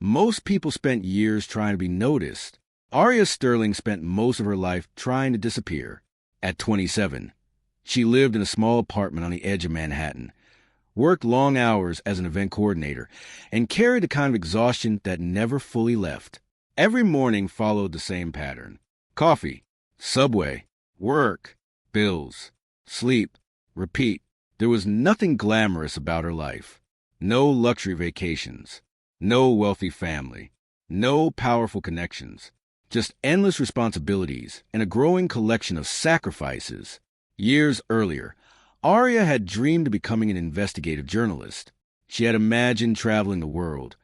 Most people spent years trying to be noticed. Aria Sterling spent most of her life trying to disappear. At 27, she lived in a small apartment on the edge of Manhattan, worked long hours as an event coordinator, and carried a kind of exhaustion that never fully left. Every morning followed the same pattern. Coffee, subway, work, bills, sleep, repeat. There was nothing glamorous about her life. No luxury vacations. No wealthy family. No powerful connections. Just endless responsibilities and a growing collection of sacrifices. Years earlier, Aria had dreamed of becoming an investigative journalist. She had imagined traveling the world,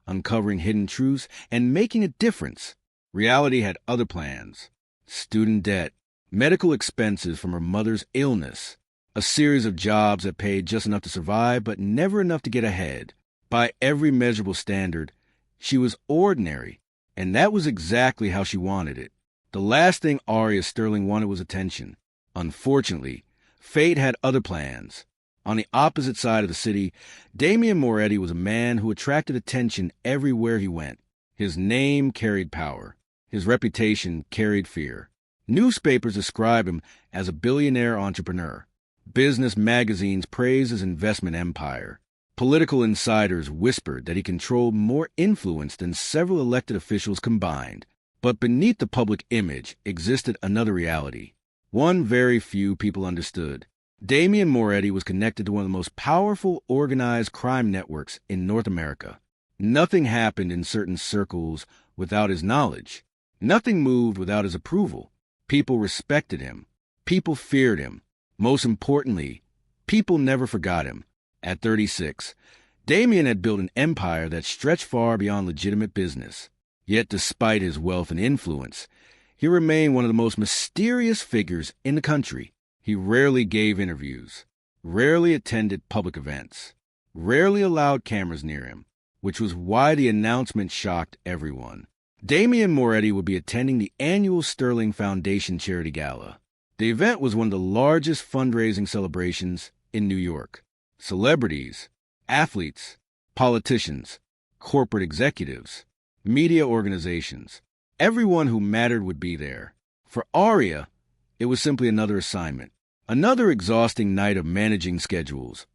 uncovering hidden truths, and making a difference. Reality had other plans. Student debt, medical expenses from her mother's illness, a series of jobs that paid just enough to survive but never enough to get ahead. By every measurable standard, she was ordinary, and that was exactly how she wanted it. The last thing Aria Sterling wanted was attention. Unfortunately, fate had other plans. On the opposite side of the city, Damian Moretti was a man who attracted attention everywhere he went. His name carried power. His reputation carried fear. Newspapers described him as a billionaire entrepreneur. Business magazines praised his investment empire. Political insiders whispered that he controlled more influence than several elected officials combined. But beneath the public image existed another reality. One very few people understood. Damian Moretti was connected to one of the most powerful organized crime networks in North America. Nothing happened in certain circles without his knowledge. Nothing moved without his approval. People respected him. People feared him. Most importantly, people never forgot him. At 36, Damian had built an empire that stretched far beyond legitimate business. Yet despite his wealth and influence, he remained one of the most mysterious figures in the country. He rarely gave interviews, rarely attended public events, rarely allowed cameras near him, which was why the announcement shocked everyone. Damian Moretti would be attending the annual Sterling Foundation Charity Gala. The event was one of the largest fundraising celebrations in New York. Celebrities, athletes, politicians, corporate executives, media organizations, everyone who mattered would be there. For Aria, it was simply another assignment, another exhausting night of managing schedules,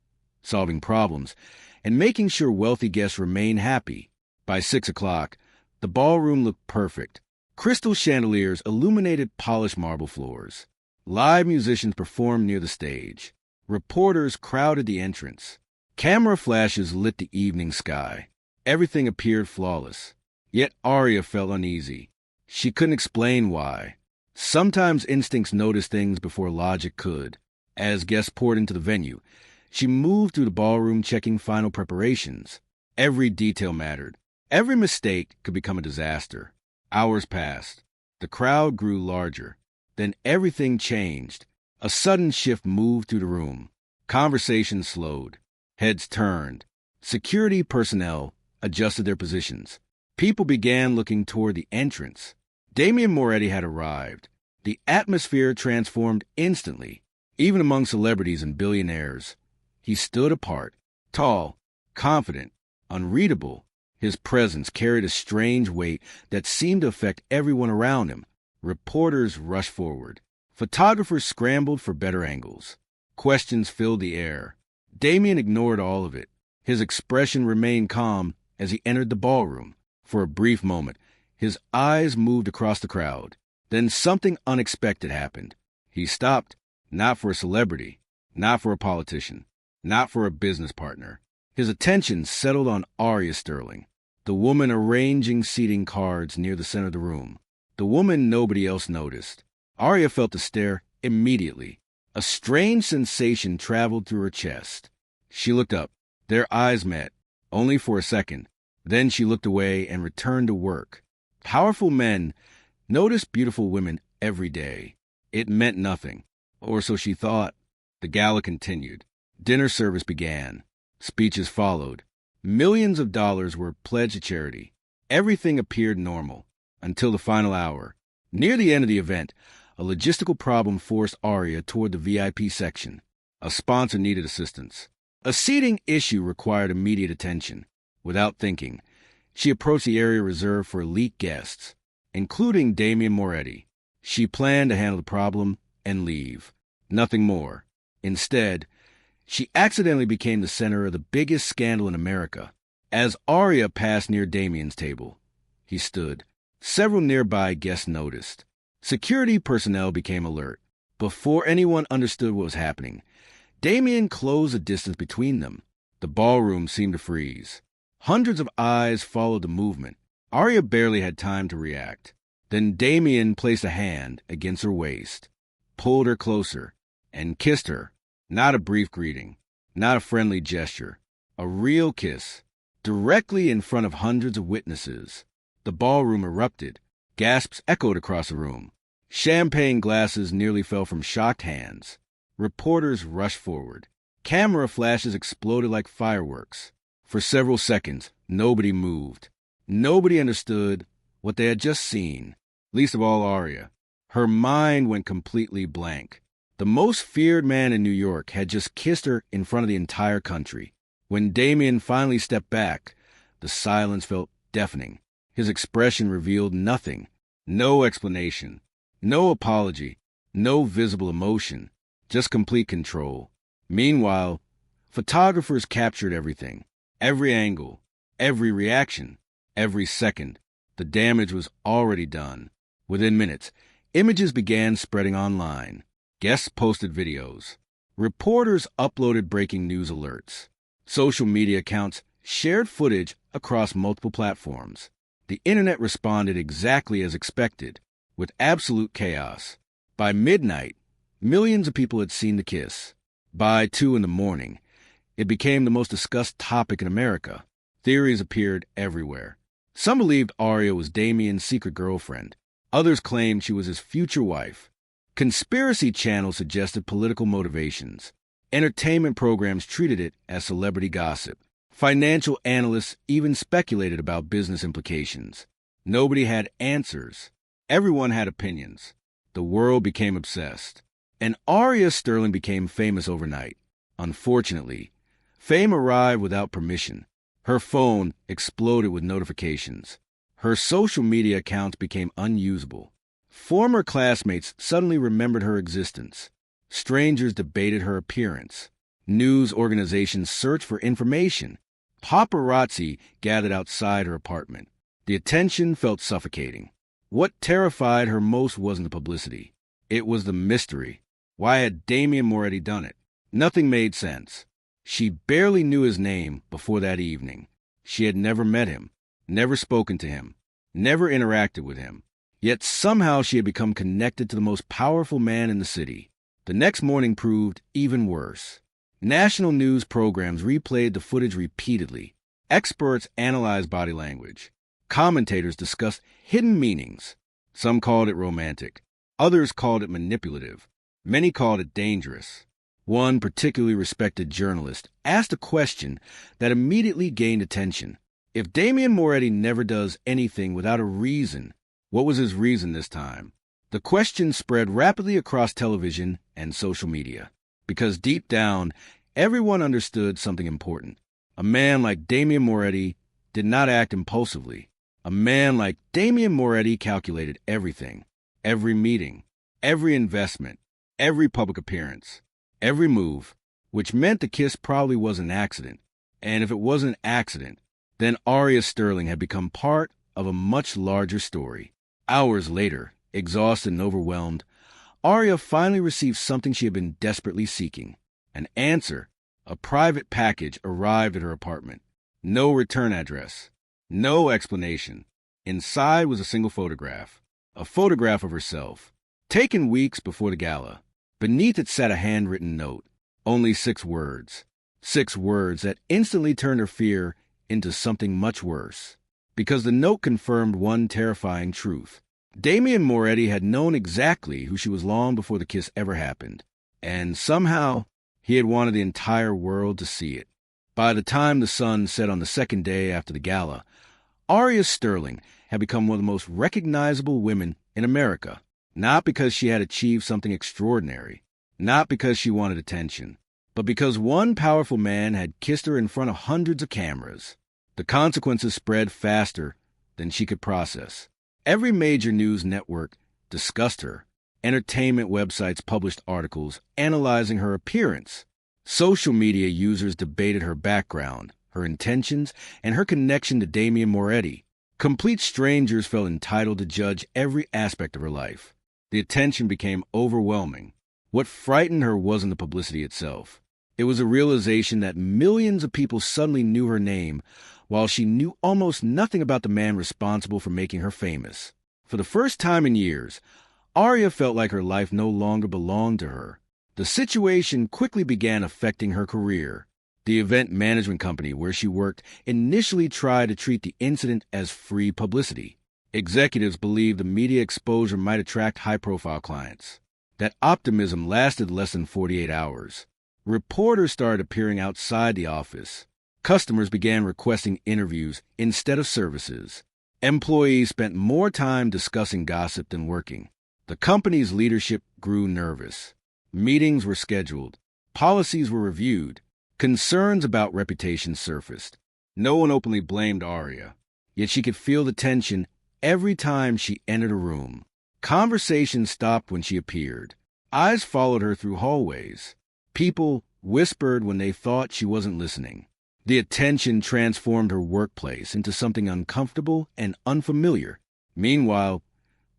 solving problems, and making sure wealthy guests remained happy. By 6 o'clock, the ballroom looked perfect. Crystal chandeliers illuminated polished marble floors. Live musicians performed near the stage. Reporters crowded the entrance. Camera flashes lit the evening sky. Everything appeared flawless. Yet Aria felt uneasy. She couldn't explain why. Sometimes instincts noticed things before logic could. As guests poured into the venue, she moved through the ballroom checking final preparations. Every detail mattered. Every mistake could become a disaster. Hours passed. The crowd grew larger. Then everything changed. A sudden shift moved through the room. Conversations slowed. Heads turned. Security personnel adjusted their positions. People began looking toward the entrance. Damian Moretti had arrived. The atmosphere transformed instantly. Even among celebrities and billionaires, he stood apart, tall, confident, unreadable. His presence carried a strange weight that seemed to affect everyone around him. Reporters rushed forward. Photographers scrambled for better angles. Questions filled the air. Damian ignored all of it. His expression remained calm as he entered the ballroom. For a brief moment, his eyes moved across the crowd. Then something unexpected happened. He stopped, not for a celebrity, not for a politician, not for a business partner. His attention settled on Aria Sterling, the woman arranging seating cards near the center of the room. The woman nobody else noticed. Aria felt the stare immediately. A strange sensation traveled through her chest. She looked up. Their eyes met, only for a second. Then she looked away and returned to work. Powerful men noticed beautiful women every day. It meant nothing, or so she thought. The gala continued. Dinner service began. Speeches followed. Millions of dollars were pledged to charity. Everything appeared normal, until the final hour. Near the end of the event, a logistical problem forced Aria toward the VIP section. A sponsor needed assistance. A seating issue required immediate attention. Without thinking, She approached the area reserved for elite guests, including Damian Moretti. She planned to handle the problem and leave. Nothing more. Instead, she accidentally became the center of the biggest scandal in America. As Aria passed near Damian's table, he stood. Several nearby guests noticed. Security personnel became alert. Before anyone understood what was happening, Damian closed the distance between them. The ballroom seemed to freeze. Hundreds of eyes followed the movement. Aria barely had time to react. Then Damian placed a hand against her waist, pulled her closer, and kissed her. Not a brief greeting, not a friendly gesture, a real kiss, directly in front of hundreds of witnesses. The ballroom erupted. Gasps echoed across the room. Champagne glasses nearly fell from shocked hands. Reporters rushed forward. Camera flashes exploded like fireworks. For several seconds, nobody moved. Nobody understood what they had just seen, least of all Aria. Her mind went completely blank. The most feared man in New York had just kissed her in front of the entire country. When Damian finally stepped back, the silence felt deafening. His expression revealed nothing. No explanation. No apology. No visible emotion. Just complete control. Meanwhile, photographers captured everything. Every angle. Every reaction. Every second. The damage was already done. Within minutes, images began spreading online. Guests posted videos. Reporters uploaded breaking news alerts. Social media accounts shared footage across multiple platforms. The internet responded exactly as expected, with absolute chaos. By midnight, millions of people had seen the kiss. By 2 a.m, it became the most discussed topic in America. Theories appeared everywhere. Some believed Aria was Damian's secret girlfriend. Others claimed she was his future wife. Conspiracy channels suggested political motivations. Entertainment programs treated it as celebrity gossip. Financial analysts even speculated about business implications. Nobody had answers. Everyone had opinions. The world became obsessed. And Aria Sterling became famous overnight. Unfortunately, fame arrived without permission. Her phone exploded with notifications. Her social media accounts became unusable. Former classmates suddenly remembered her existence. Strangers debated her appearance. News organizations searched for information. Paparazzi gathered outside her apartment. The attention felt suffocating. What terrified her most wasn't the publicity. It was the mystery. Why had Damian Moretti done it? Nothing made sense. She barely knew his name before that evening. She had never met him, never spoken to him, never interacted with him. Yet somehow she had become connected to the most powerful man in the city. The next morning proved even worse. National news programs replayed the footage repeatedly. Experts analyzed body language. Commentators discussed hidden meanings. Some called it romantic. Others called it manipulative. Many called it dangerous. One particularly respected journalist asked a question that immediately gained attention. If Damian Moretti never does anything without a reason, what was his reason this time? The question spread rapidly across television and social media, because deep down, everyone understood something important. A man like Damian Moretti did not act impulsively. A man like Damian Moretti calculated everything, every meeting, every investment, every public appearance, every move, which meant the kiss probably was an accident. And if it was an accident, then Aria Sterling had become part of a much larger story. Hours later, exhausted and overwhelmed, Aria finally received something she had been desperately seeking. An answer. A private package arrived at her apartment. No return address. No explanation. Inside was a single photograph. A photograph of herself, taken weeks before the gala. Beneath it sat a handwritten note. Only 6 words. 6 words that instantly turned her fear into something much worse. Because the note confirmed one terrifying truth. Damian Moretti had known exactly who she was long before the kiss ever happened. And somehow, he had wanted the entire world to see it. By the time the sun set on the second day after the gala, Aria Sterling had become one of the most recognizable women in America. Not because she had achieved something extraordinary. Not because she wanted attention. But because one powerful man had kissed her in front of hundreds of cameras. The consequences spread faster than she could process. Every major news network discussed her. Entertainment websites published articles analyzing her appearance. Social media users debated her background, her intentions, and her connection to Damian Moretti. Complete strangers felt entitled to judge every aspect of her life. The attention became overwhelming. What frightened her wasn't the publicity itself. It was a realization that millions of people suddenly knew her name, while she knew almost nothing about the man responsible for making her famous. For the first time in years, Arya felt like her life no longer belonged to her. The situation quickly began affecting her career. The event management company where she worked initially tried to treat the incident as free publicity. Executives believed the media exposure might attract high-profile clients. That optimism lasted less than 48 hours. Reporters started appearing outside the office. Customers began requesting interviews instead of services. Employees spent more time discussing gossip than working. The company's leadership grew nervous. Meetings were scheduled. Policies were reviewed. Concerns about reputation surfaced. No one openly blamed Arya, yet she could feel the tension every time she entered a room. Conversations stopped when she appeared. Eyes followed her through hallways. People whispered when they thought she wasn't listening. The attention transformed her workplace into something uncomfortable and unfamiliar. Meanwhile,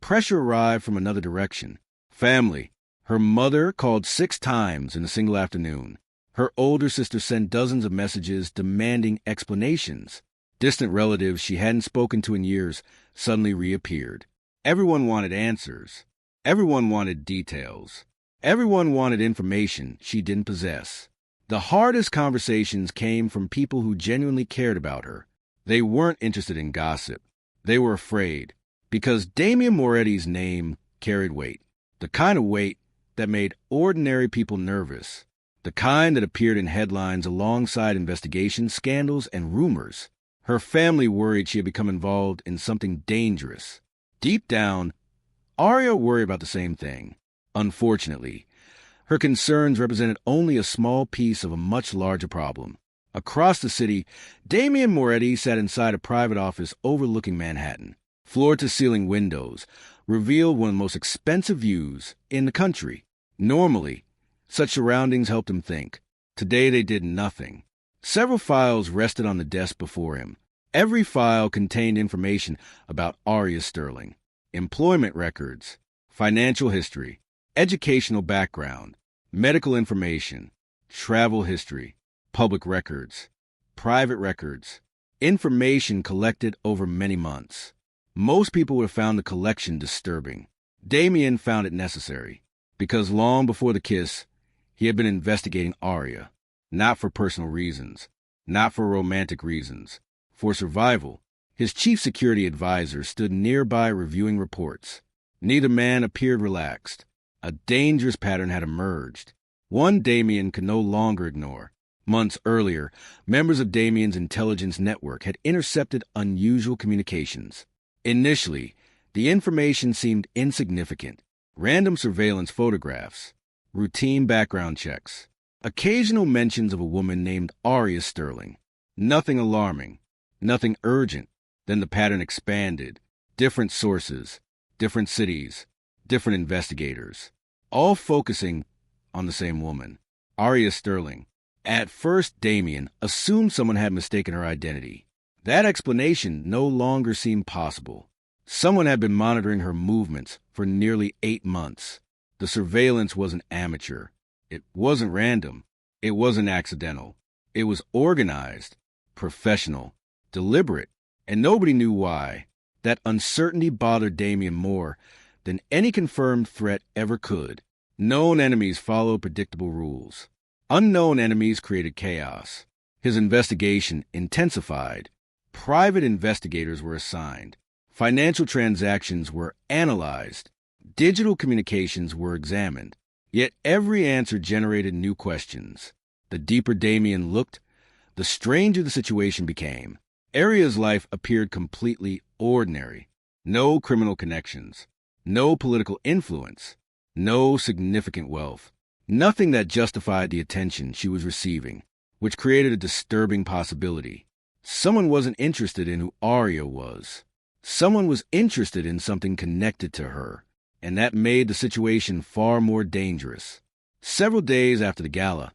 pressure arrived from another direction. Family. Her mother called 6 times in a single afternoon. Her older sister sent dozens of messages demanding explanations. Distant relatives she hadn't spoken to in years suddenly reappeared. Everyone wanted answers. Everyone wanted details. Everyone wanted information she didn't possess. The hardest conversations came from people who genuinely cared about her. They weren't interested in gossip. They were afraid, because Damian Moretti's name carried weight. The kind of weight that made ordinary people nervous. The kind that appeared in headlines alongside investigations, scandals, and rumors. Her family worried she had become involved in something dangerous. Deep down, Arya worried about the same thing. Unfortunately, her concerns represented only a small piece of a much larger problem. Across the city, Damian Moretti sat inside a private office overlooking Manhattan. Floor-to-ceiling windows revealed one of the most expensive views in the country. Normally, such surroundings helped him think. Today they did nothing. Several files rested on the desk before him. Every file contained information about Arya Sterling. Employment records, financial history, educational background, medical information, travel history, public records, private records, information collected over many months. Most people would have found the collection disturbing. Damian found it necessary, because long before the kiss, he had been investigating Arya, not for personal reasons, not for romantic reasons, for survival. His chief security advisor stood nearby reviewing reports. Neither man appeared relaxed. A dangerous pattern had emerged, one Damian could no longer ignore. Months earlier, members of Damian's intelligence network had intercepted unusual communications. Initially, the information seemed insignificant. Random surveillance photographs, routine background checks, occasional mentions of a woman named Arya Sterling. Nothing alarming, nothing urgent. Then the pattern expanded. Different sources, different cities, different investigators, all focusing on the same woman, Arya Sterling. At first, Damian assumed someone had mistaken her identity. That explanation no longer seemed possible. Someone had been monitoring her movements for nearly 8 months. The surveillance wasn't amateur. It wasn't random. It wasn't accidental. It was organized, professional, deliberate, and nobody knew why. That uncertainty bothered Damian more than any confirmed threat ever could. Known enemies followed predictable rules. Unknown enemies created chaos. His investigation intensified. Private investigators were assigned. Financial transactions were analyzed. Digital communications were examined. Yet every answer generated new questions. The deeper Damian looked, the stranger the situation became. Arya's life appeared completely ordinary. No criminal connections. No political influence. No significant wealth. Nothing that justified the attention she was receiving, which created a disturbing possibility. Someone wasn't interested in who Arya was. Someone was interested in something connected to her, and that made the situation far more dangerous. Several days after the gala,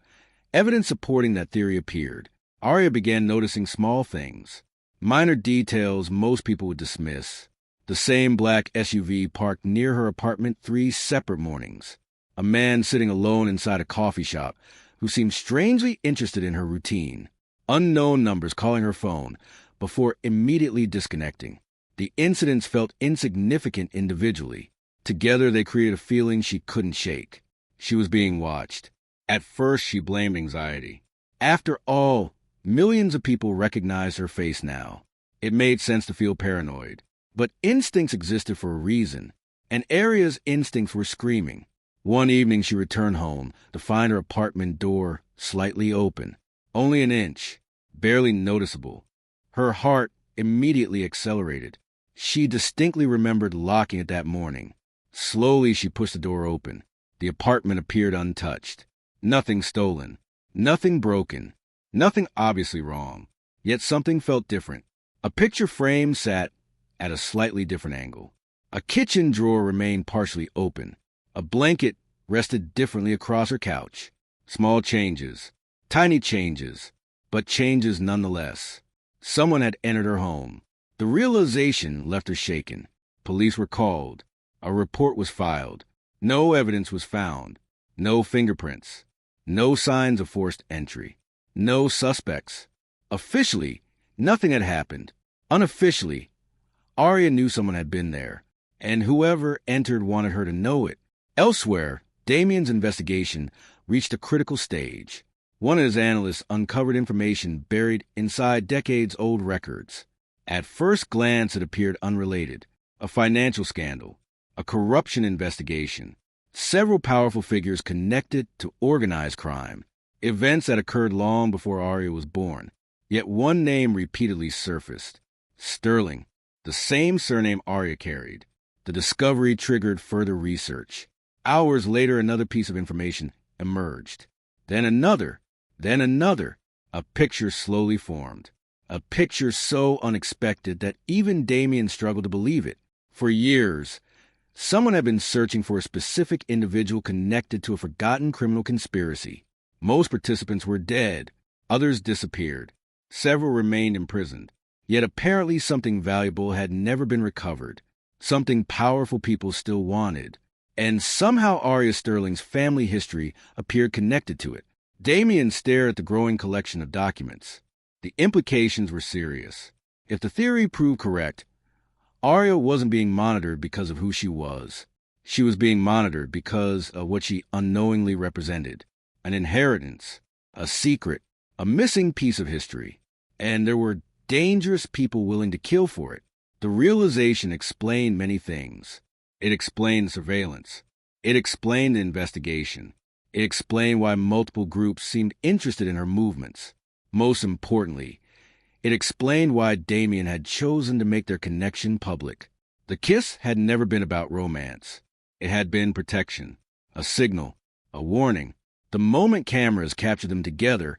evidence supporting that theory appeared. Arya began noticing small things, minor details most people would dismiss. The same black SUV parked near her apartment 3 separate mornings. A man sitting alone inside a coffee shop who seemed strangely interested in her routine. Unknown numbers calling her phone before immediately disconnecting. The incidents felt insignificant individually. Together they created a feeling she couldn't shake. She was being watched. At first she blamed anxiety. After all, millions of people recognized her face now. It made sense to feel paranoid. But instincts existed for a reason, and Arya's instincts were screaming. One evening she returned home to find her apartment door slightly open. Only an inch, barely noticeable. Her heart immediately accelerated. She distinctly remembered locking it that morning. Slowly she pushed the door open. The apartment appeared untouched. Nothing stolen. Nothing broken. Nothing obviously wrong. Yet something felt different. A picture frame sat at a slightly different angle. A kitchen drawer remained partially open. A blanket rested differently across her couch. Small changes. Tiny changes, but changes nonetheless. Someone had entered her home. The realization left her shaken. Police were called. A report was filed. No evidence was found. No fingerprints. No signs of forced entry. No suspects. Officially, nothing had happened. Unofficially, Arya knew someone had been there, and whoever entered wanted her to know it. Elsewhere, Damien's investigation reached a critical stage. One of his analysts uncovered information buried inside decades-old records. At first glance, it appeared unrelated. A financial scandal, a corruption investigation, several powerful figures connected to organized crime, events that occurred long before Arya was born. Yet one name repeatedly surfaced. Sterling, the same surname Arya carried. The discovery triggered further research. Hours later, another piece of information emerged. Then another. A picture slowly formed. A picture so unexpected that even Damien struggled to believe it. For years, someone had been searching for a specific individual connected to a forgotten criminal conspiracy. Most participants were dead. Others disappeared. Several remained imprisoned. Yet apparently something valuable had never been recovered. Something powerful people still wanted. And somehow Arya Sterling's family history appeared connected to it. Damien stared at the growing collection of documents. The implications were serious. If the theory proved correct, Arya wasn't being monitored because of who she was. She was being monitored because of what she unknowingly represented. An inheritance, a secret, a missing piece of history. And there were dangerous people willing to kill for it. The realization explained many things. It explained surveillance. It explained the investigation. It explained why multiple groups seemed interested in her movements. Most importantly, it explained why Damien had chosen to make their connection public. The kiss had never been about romance. It had been protection, a signal, a warning. The moment cameras captured them together,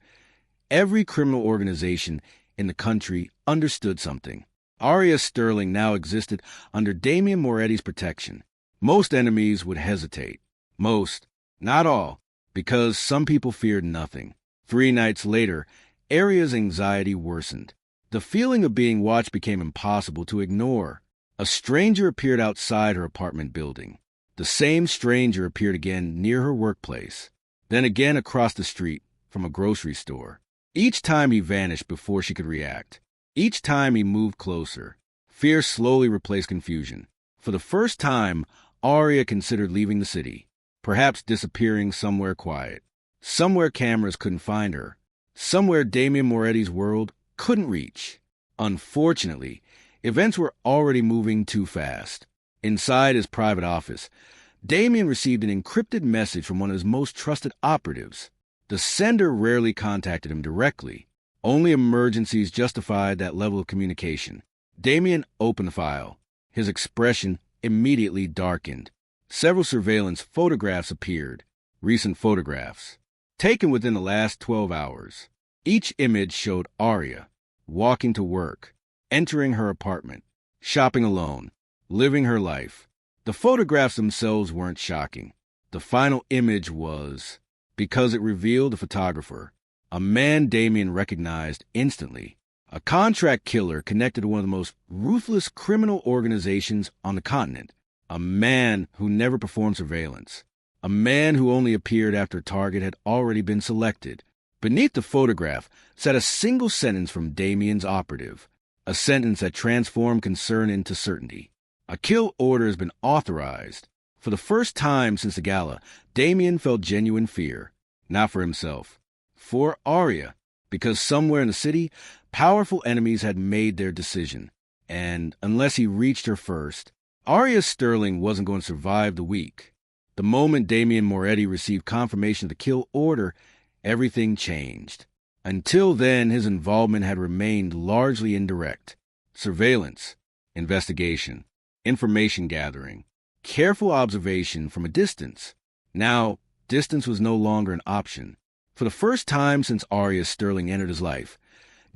every criminal organization in the country understood something. Arya Sterling now existed under Damien Moretti's protection. Most enemies would hesitate. Most, not all, because some people feared nothing. 3 nights later, Arya's anxiety worsened. The feeling of being watched became impossible to ignore. A stranger appeared outside her apartment building. The same stranger appeared again near her workplace, then again across the street from a grocery store. Each time he vanished before she could react. Each time he moved closer. Fear slowly replaced confusion. For the first time, Arya considered leaving the city, perhaps disappearing somewhere quiet, somewhere cameras couldn't find her, somewhere Damien Moretti's world couldn't reach. Unfortunately, events were already moving too fast. Inside his private office, Damien received an encrypted message from one of his most trusted operatives. The sender rarely contacted him directly. Only emergencies justified that level of communication. Damien opened the file. His expression immediately darkened. Several surveillance photographs appeared. Recent photographs, taken within the last 12 hours. Each image showed Arya, walking to work, entering her apartment, shopping alone, living her life. The photographs themselves weren't shocking. The final image was, because it revealed the photographer, a man Damien recognized instantly, a contract killer connected to one of the most ruthless criminal organizations on the continent, a man who never performed surveillance, a man who only appeared after a target had already been selected. Beneath the photograph sat a single sentence from Damien's operative, a sentence that transformed concern into certainty. A kill order has been authorized. For the first time since the gala, Damien felt genuine fear, not for himself, for Arya, because somewhere in the city, powerful enemies had made their decision, and unless he reached her first, Arya Sterling wasn't going to survive the week. The moment Damien Moretti received confirmation of the kill order, everything changed. Until then, his involvement had remained largely indirect. Surveillance, investigation, information gathering, careful observation from a distance. Now, distance was no longer an option. For the first time since Arya Sterling entered his life,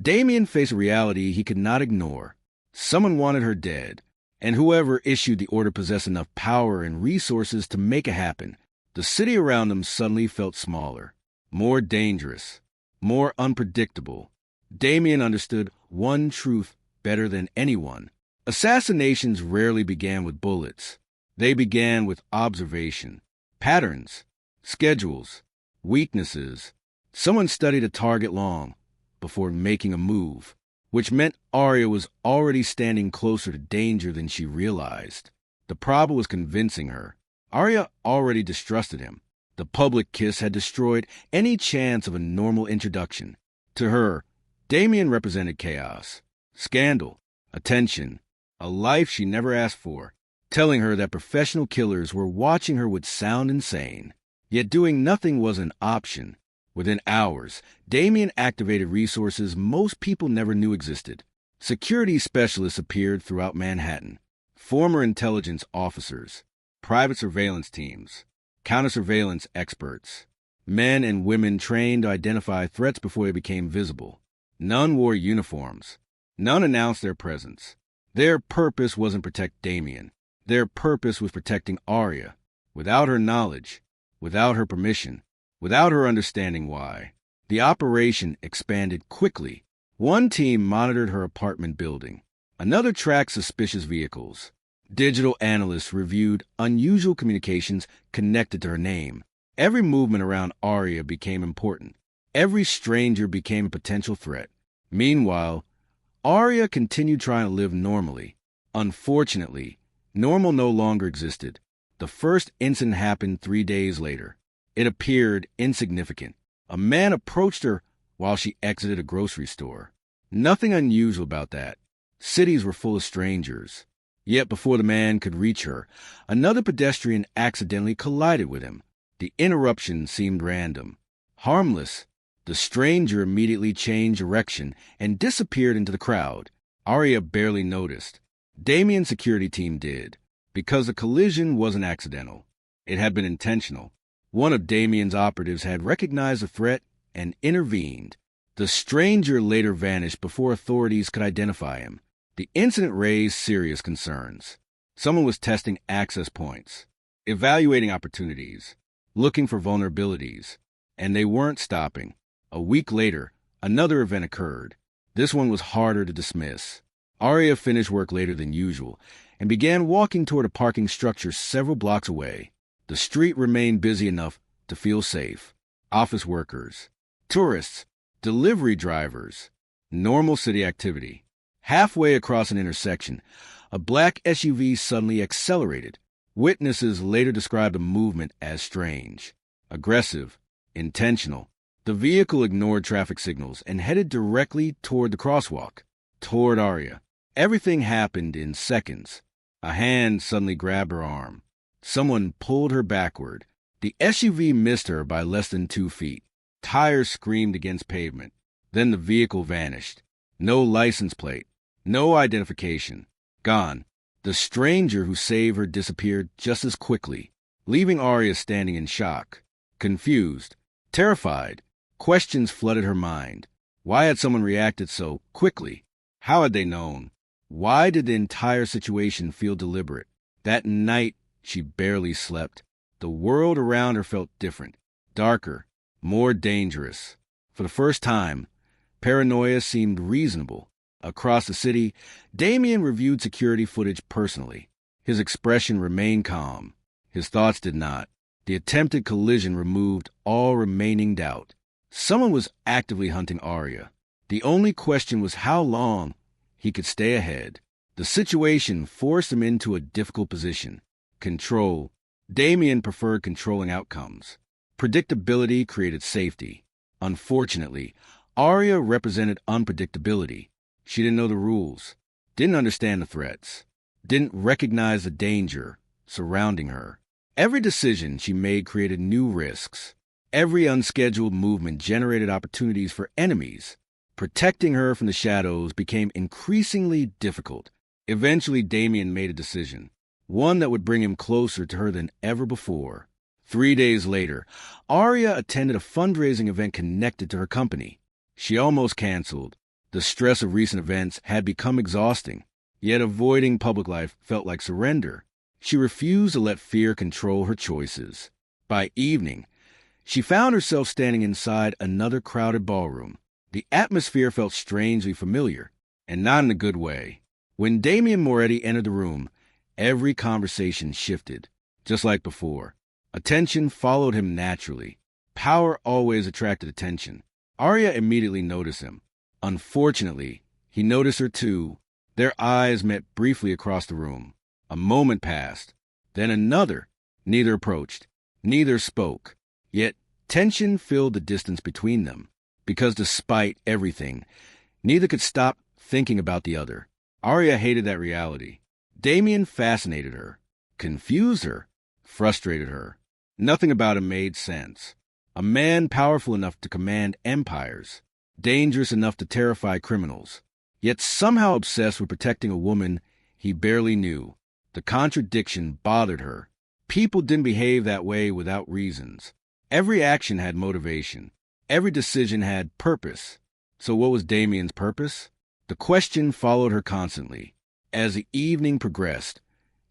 Damien faced a reality he could not ignore. Someone wanted her dead, and whoever issued the order possessed enough power and resources to make it happen. The city around them suddenly felt smaller, more dangerous, more unpredictable. Damien understood one truth better than anyone. Assassinations rarely began with bullets. They began with observation, patterns, schedules, weaknesses. Someone studied a target long before making a move, which meant Arya was already standing closer to danger than she realized. The problem was convincing her. Arya already distrusted him. The public kiss had destroyed any chance of a normal introduction. To her, Damien represented chaos, scandal, attention, a life she never asked for, telling her that professional killers were watching her would sound insane. Yet doing nothing was an option. Within hours, Damien activated resources most people never knew existed. Security specialists appeared throughout Manhattan, former intelligence officers, private surveillance teams, counter-surveillance experts, men and women trained to identify threats before they became visible. None wore uniforms. None announced their presence. Their purpose wasn't protect Damien. Their purpose was protecting Arya, without her knowledge, without her permission, without her understanding why. The operation expanded quickly. One team monitored her apartment building. Another tracked suspicious vehicles. Digital analysts reviewed unusual communications connected to her name. Every movement around Arya became important. Every stranger became a potential threat. Meanwhile, Arya continued trying to live normally. Unfortunately, normal no longer existed. The first incident happened 3 days later. It appeared insignificant. A man approached her while she exited a grocery store. Nothing unusual about that. Cities were full of strangers. Yet before the man could reach her, another pedestrian accidentally collided with him. The interruption seemed random, harmless. The stranger immediately changed direction and disappeared into the crowd. Arya barely noticed. Damien's security team did, because the collision wasn't accidental. It had been intentional. One of Damien's operatives had recognized the threat and intervened. The stranger later vanished before authorities could identify him. The incident raised serious concerns. Someone was testing access points, evaluating opportunities, looking for vulnerabilities, and they weren't stopping. A week later, another event occurred. This one was harder to dismiss. Arya finished work later than usual and began walking toward a parking structure several blocks away. The street remained busy enough to feel safe. Office workers, tourists, delivery drivers, normal city activity. Halfway across an intersection, a black SUV suddenly accelerated. Witnesses later described the movement as strange, aggressive, intentional. The vehicle ignored traffic signals and headed directly toward the crosswalk, toward Arya. Everything happened in seconds. A hand suddenly grabbed her arm. Someone pulled her backward. The SUV missed her by less than 2 feet. Tires screamed against pavement. Then the vehicle vanished. No license plate. No identification. Gone. The stranger who saved her disappeared just as quickly, leaving Arya standing in shock, confused, terrified. Questions flooded her mind. Why had someone reacted so quickly? How had they known? Why did the entire situation feel deliberate? That night, she barely slept. The world around her felt different, darker, more dangerous. For the first time, paranoia seemed reasonable. Across the city, Damien reviewed security footage personally. His expression remained calm. His thoughts did not. The attempted collision removed all remaining doubt. Someone was actively hunting Arya. The only question was how long he could stay ahead. The situation forced him into a difficult position. Control. Damien preferred controlling outcomes. Predictability created safety. Unfortunately, Arya represented unpredictability. She didn't know the rules, didn't understand the threats, didn't recognize the danger surrounding her. Every decision she made created new risks. Every unscheduled movement generated opportunities for enemies. Protecting her from the shadows became increasingly difficult. Eventually, Damien made a decision, one that would bring him closer to her than ever before. 3 days later, Arya attended a fundraising event connected to her company. She almost canceled. The stress of recent events had become exhausting, yet avoiding public life felt like surrender. She refused to let fear control her choices. By evening, she found herself standing inside another crowded ballroom. The atmosphere felt strangely familiar, and not in a good way. When Damien Moretti entered the room, every conversation shifted, just like before. Attention followed him naturally. Power always attracted attention. Arya immediately noticed him. Unfortunately, he noticed her too. Their eyes met briefly across the room. A moment passed, then another. Neither approached, neither spoke. Yet tension filled the distance between them, because despite everything, neither could stop thinking about the other. Arya hated that reality. Damien fascinated her, confused her, frustrated her. Nothing about him made sense. A man powerful enough to command empires, dangerous enough to terrify criminals, yet somehow obsessed with protecting a woman he barely knew. The contradiction bothered her. People didn't behave that way without reasons. Every action had motivation. Every decision had purpose. So what was Damien's purpose? The question followed her constantly. As the evening progressed,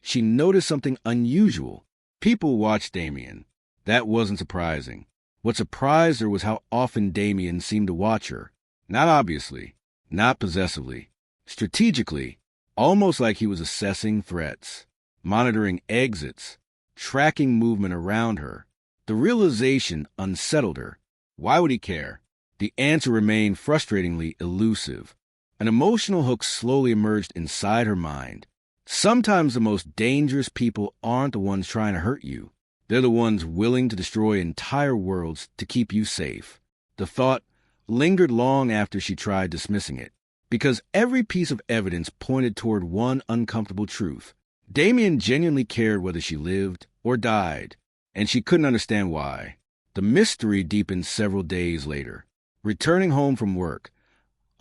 she noticed something unusual. People watched Damien. That wasn't surprising. What surprised her was how often Damien seemed to watch her. Not obviously, not possessively, strategically, almost like he was assessing threats, monitoring exits, tracking movement around her. The realization unsettled her. Why would he care? The answer remained frustratingly elusive. An emotional hook slowly emerged inside her mind. Sometimes the most dangerous people aren't the ones trying to hurt you. They're the ones willing to destroy entire worlds to keep you safe. The thought lingered long after she tried dismissing it, because every piece of evidence pointed toward one uncomfortable truth. Damien genuinely cared whether she lived or died, and she couldn't understand why. The mystery deepened several days later. Returning home from work,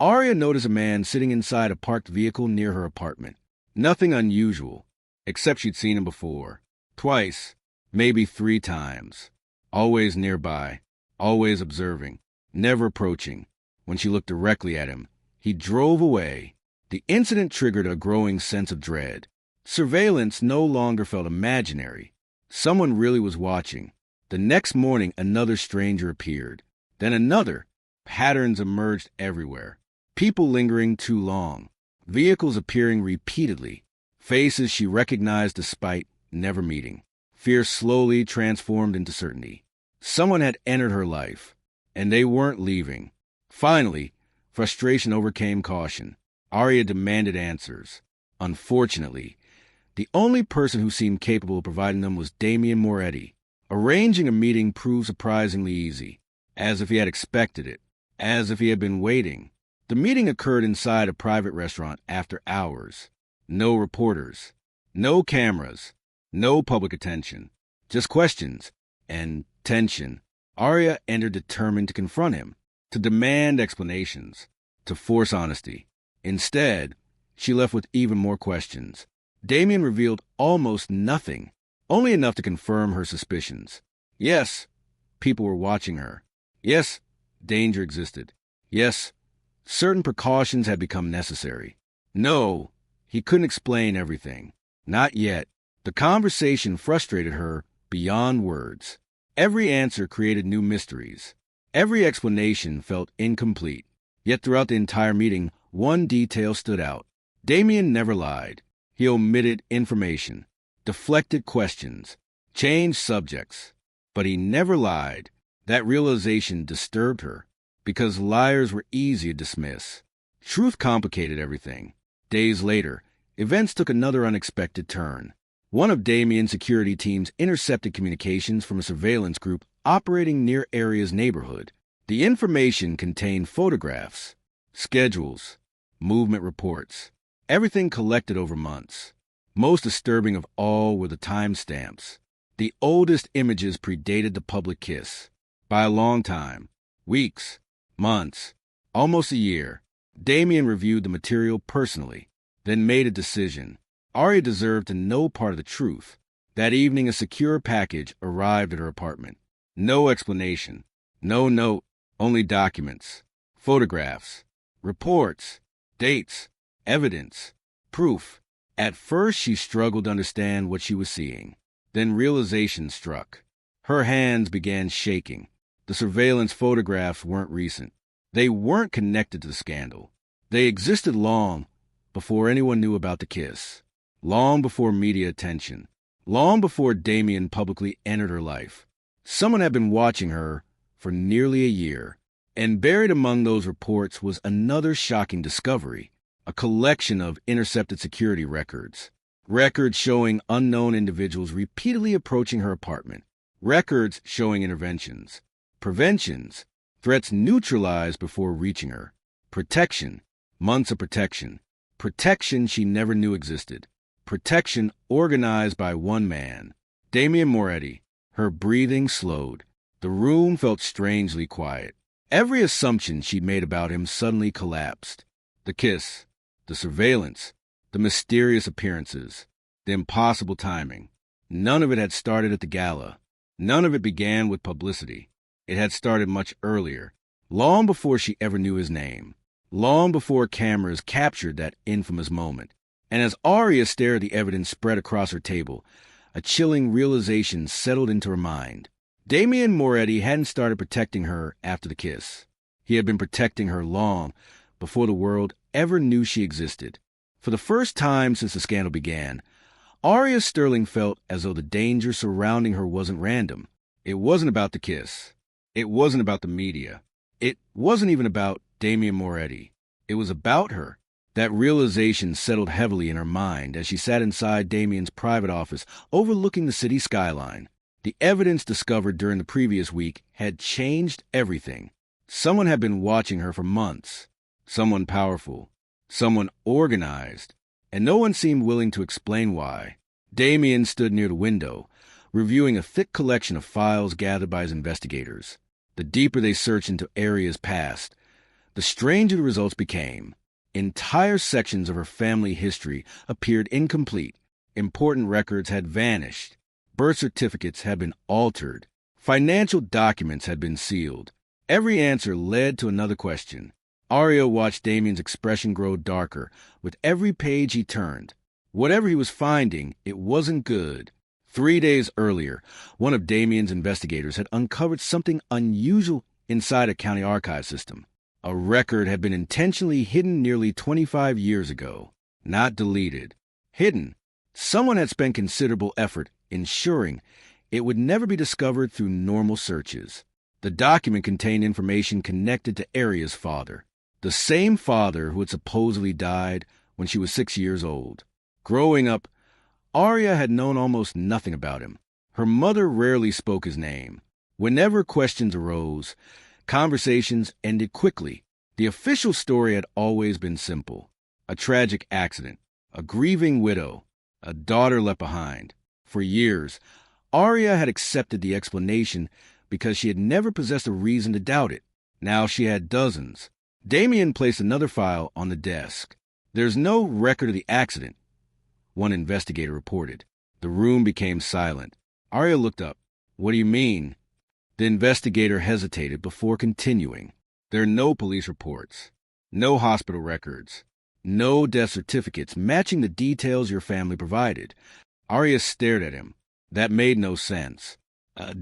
Arya noticed a man sitting inside a parked vehicle near her apartment. Nothing unusual, except she'd seen him before. Twice, maybe 3 times. Always nearby, always observing, never approaching. When she looked directly at him, he drove away. The incident triggered a growing sense of dread. Surveillance no longer felt imaginary. Someone really was watching. The next morning, another stranger appeared. Then another. Patterns emerged everywhere. People lingering too long. Vehicles appearing repeatedly. Faces she recognized despite never meeting. Fear slowly transformed into certainty. Someone had entered her life, and they weren't leaving. Finally, frustration overcame caution. Arya demanded answers. Unfortunately, the only person who seemed capable of providing them was Damien Moretti. Arranging a meeting proved surprisingly easy, as if he had expected it, as if he had been waiting. The meeting occurred inside a private restaurant after hours. No reporters, no cameras, no public attention, just questions and tension. Arya entered determined to confront him, to demand explanations, to force honesty. Instead, she left with even more questions. Damien revealed almost nothing, only enough to confirm her suspicions. Yes, people were watching her. Yes, danger existed. Yes, Certain precautions had become necessary. No, he couldn't explain everything. Not yet. The conversation frustrated her beyond words. Every answer created new mysteries. Every explanation felt incomplete. Yet throughout the entire meeting, one detail stood out. Damien never lied. He omitted information, deflected questions, changed subjects. But he never lied. That realization disturbed her, because liars were easy to dismiss. Truth complicated everything. Days later, events took another unexpected turn. One of Damien's security teams intercepted communications from a surveillance group operating near Aria's neighborhood. The information contained photographs, schedules, movement reports, everything collected over months. Most disturbing of all were the timestamps. The oldest images predated the public kiss by a long time, weeks, months, almost a year. Damien reviewed the material personally, then made a decision. Aria deserved to know part of the truth. That evening, a secure package arrived at her apartment. No explanation, no note, only documents, photographs, reports, dates, evidence, proof. At first, she struggled to understand what she was seeing. Then realization struck. Her hands began shaking. The surveillance photographs weren't recent. They weren't connected to the scandal. They existed long before anyone knew about the kiss, long before media attention, long before Damien publicly entered her life. Someone had been watching her for nearly a year, and buried among those reports was another shocking discovery, a collection of intercepted security records. Records showing unknown individuals repeatedly approaching her apartment. Records showing interventions, preventions, threats neutralized before reaching her. Protection, months of protection. Protection she never knew existed. Protection organized by one man, Damien Moretti. Her breathing slowed. The room felt strangely quiet. Every assumption she'd made about him suddenly collapsed. The kiss, the surveillance, the mysterious appearances, the impossible timing. None of it had started at the gala. None of it began with publicity. It had started much earlier, long before she ever knew his name, long before cameras captured that infamous moment. And as Aria stared at the evidence spread across her table, a chilling realization settled into her mind. Damien Moretti hadn't started protecting her after the kiss. He had been protecting her long before the world ever knew she existed. For the first time since the scandal began, Aria Sterling felt as though the danger surrounding her wasn't random. It wasn't about the kiss. It wasn't about the media. It wasn't even about Damien Moretti. It was about her. That realization settled heavily in her mind as she sat inside Damien's private office overlooking the city skyline. The evidence discovered during the previous week had changed everything. Someone had been watching her for months. Someone powerful. Someone organized. And no one seemed willing to explain why. Damien stood near the window, reviewing a thick collection of files gathered by his investigators. The deeper they searched into Aria's past, the stranger the results became. Entire sections of her family history appeared incomplete. Important records had vanished. Birth certificates had been altered. Financial documents had been sealed. Every answer led to another question. Aria watched Damien's expression grow darker with every page he turned. Whatever he was finding, it wasn't good. 3 days earlier, one of Damien's investigators had uncovered something unusual inside a county archive system. A record had been intentionally hidden nearly 25 years ago. Not deleted. Hidden. Someone had spent considerable effort ensuring it would never be discovered through normal searches. The document contained information connected to Aria's father. The same father who had supposedly died when she was 6 years old. Growing up, Aria had known almost nothing about him. Her mother rarely spoke his name. Whenever questions arose, conversations ended quickly. The official story had always been simple. A tragic accident, a grieving widow, a daughter left behind. For years, Aria had accepted the explanation because she had never possessed a reason to doubt it. Now she had dozens. Damien placed another file on the desk. There's no record of the accident, one investigator reported. The room became silent. Aria looked up. What do you mean? The investigator hesitated before continuing. There are no police reports. No hospital records. No death certificates matching the details your family provided. Arya stared at him. That made no sense.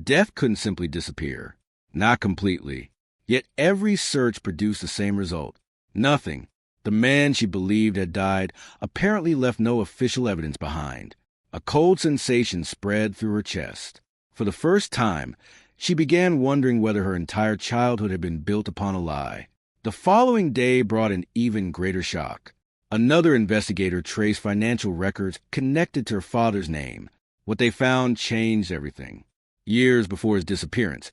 Death couldn't simply disappear. Not completely. Yet every search produced the same result. Nothing. The man she believed had died apparently left no official evidence behind. A cold sensation spread through her chest. For the first time, she began wondering whether her entire childhood had been built upon a lie. The following day brought an even greater shock. Another investigator traced financial records connected to her father's name. What they found changed everything. Years before his disappearance,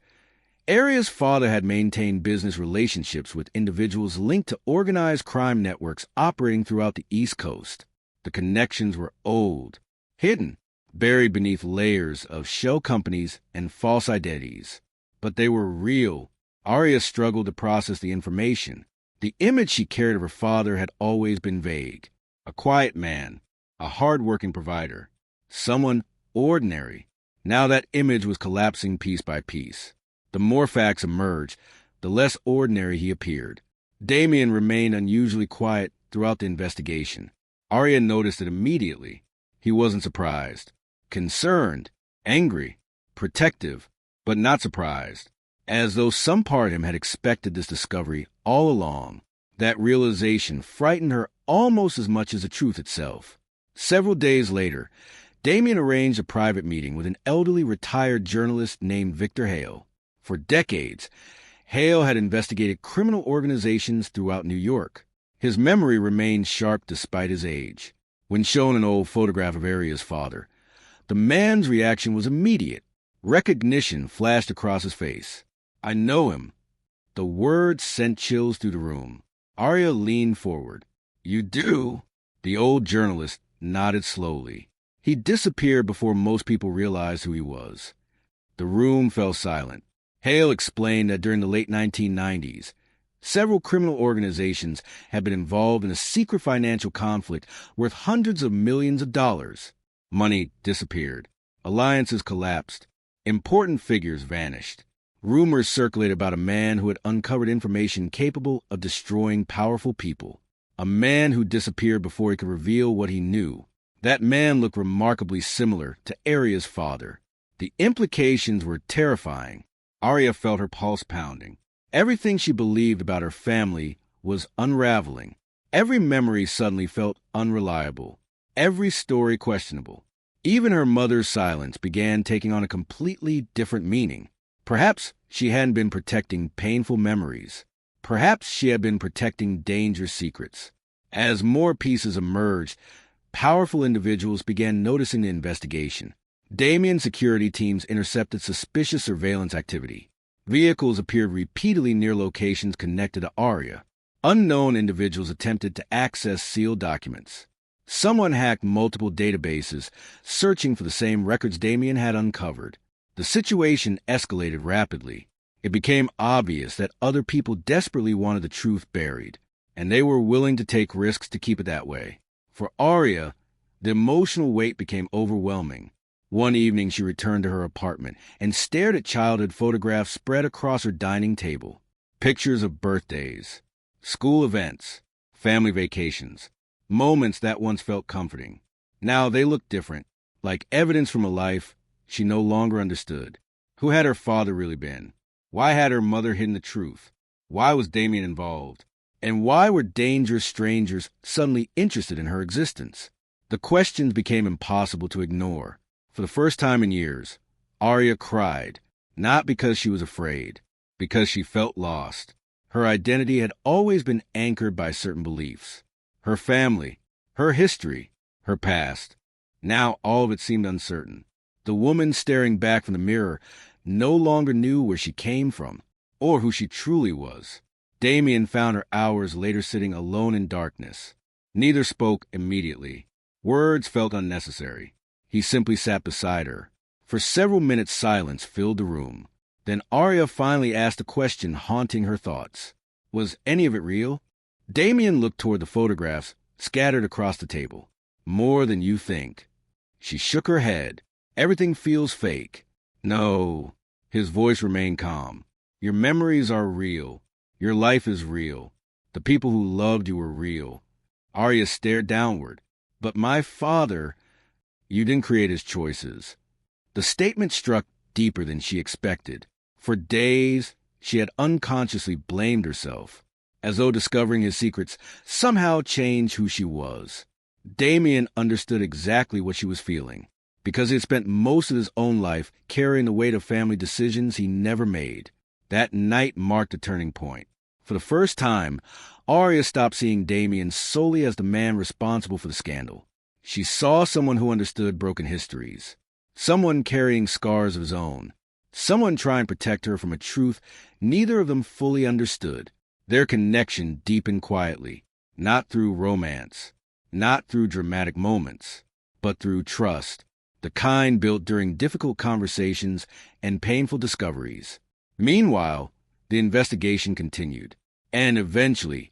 Arya's father had maintained business relationships with individuals linked to organized crime networks operating throughout the East Coast. The connections were old, hidden, buried beneath layers of shell companies and false identities. But they were real. Arya struggled to process the information. The image she carried of her father had always been vague. A quiet man, a hard-working provider, someone ordinary. Now that image was collapsing piece by piece. The more facts emerged, the less ordinary he appeared. Damien remained unusually quiet throughout the investigation. Arya noticed it immediately. He wasn't surprised. Concerned, angry, protective, but not surprised. As though some part of him had expected this discovery all along. That realization frightened her almost as much as the truth itself. Several days later, Damien arranged a private meeting with an elderly retired journalist named Victor Hale. For decades, Hale had investigated criminal organizations throughout New York. His memory remained sharp despite his age. When shown an old photograph of Arya's father, the man's reaction was immediate. Recognition flashed across his face. "I know him." The words sent chills through the room. Arya leaned forward. "You do?" The old journalist nodded slowly. He disappeared before most people realized who he was. The room fell silent. Hale explained that during the late 1990s, several criminal organizations had been involved in a secret financial conflict worth hundreds of millions of dollars. Money disappeared. Alliances collapsed. Important figures vanished. Rumors circulated about a man who had uncovered information capable of destroying powerful people. A man who disappeared before he could reveal what he knew. That man looked remarkably similar to Arya's father. The implications were terrifying. Arya felt her pulse pounding. Everything she believed about her family was unraveling. Every memory suddenly felt unreliable. Every story questionable. Even her mother's silence began taking on a completely different meaning. Perhaps she hadn't been protecting painful memories. Perhaps she had been protecting dangerous secrets. As more pieces emerged, powerful individuals began noticing the investigation. Damien's security teams intercepted suspicious surveillance activity. Vehicles appeared repeatedly near locations connected to Arya. Unknown individuals attempted to access sealed documents. Someone hacked multiple databases, searching for the same records Damien had uncovered. The situation escalated rapidly. It became obvious that other people desperately wanted the truth buried, and they were willing to take risks to keep it that way. For Arya, the emotional weight became overwhelming. One evening she returned to her apartment and stared at childhood photographs spread across her dining table. Pictures of birthdays, school events, family vacations, moments that once felt comforting. Now they looked different, like evidence from a life she no longer understood. Who had her father really been? Why had her mother hidden the truth? Why was Damien involved? And why were dangerous strangers suddenly interested in her existence? The questions became impossible to ignore. For the first time in years, Arya cried, not because she was afraid, because she felt lost. Her identity had always been anchored by certain beliefs. Her family, her history, her past. Now all of it seemed uncertain. The woman staring back from the mirror no longer knew where she came from, or who she truly was. Damien found her hours later sitting alone in darkness. Neither spoke immediately. Words felt unnecessary. He simply sat beside her. For several minutes silence filled the room. Then Arya finally asked a question haunting her thoughts. Was any of it real? Damien looked toward the photographs scattered across the table. More than you think. She shook her head. Everything feels fake. No. His voice remained calm. Your memories are real. Your life is real. The people who loved you were real. Arya stared downward. But my father, you didn't create his choices. The statement struck deeper than she expected. For days, she had unconsciously blamed herself, as though discovering his secrets somehow changed who she was. Damien understood exactly what she was feeling, because he had spent most of his own life carrying the weight of family decisions he never made. That night marked a turning point. For the first time, Arya stopped seeing Damien solely as the man responsible for the scandal. She saw someone who understood broken histories, someone carrying scars of his own, someone trying to protect her from a truth neither of them fully understood. Their connection deepened quietly, not through romance, not through dramatic moments, but through trust, the kind built during difficult conversations and painful discoveries. Meanwhile, the investigation continued, and eventually,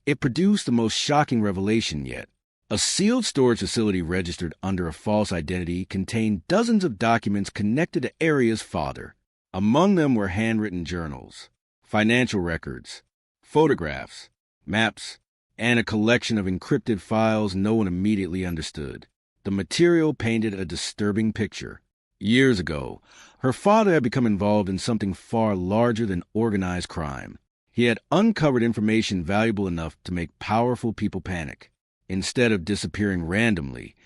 it produced the most shocking revelation yet. A sealed storage facility registered under a false identity contained dozens of documents connected to Arya's father. Among them were handwritten journals, financial records, photographs, maps, and a collection of encrypted files no one immediately understood. The material painted a disturbing picture. Years ago, her father had become involved in something far larger than organized crime. He had uncovered information valuable enough to make powerful people panic. Instead of disappearing randomly,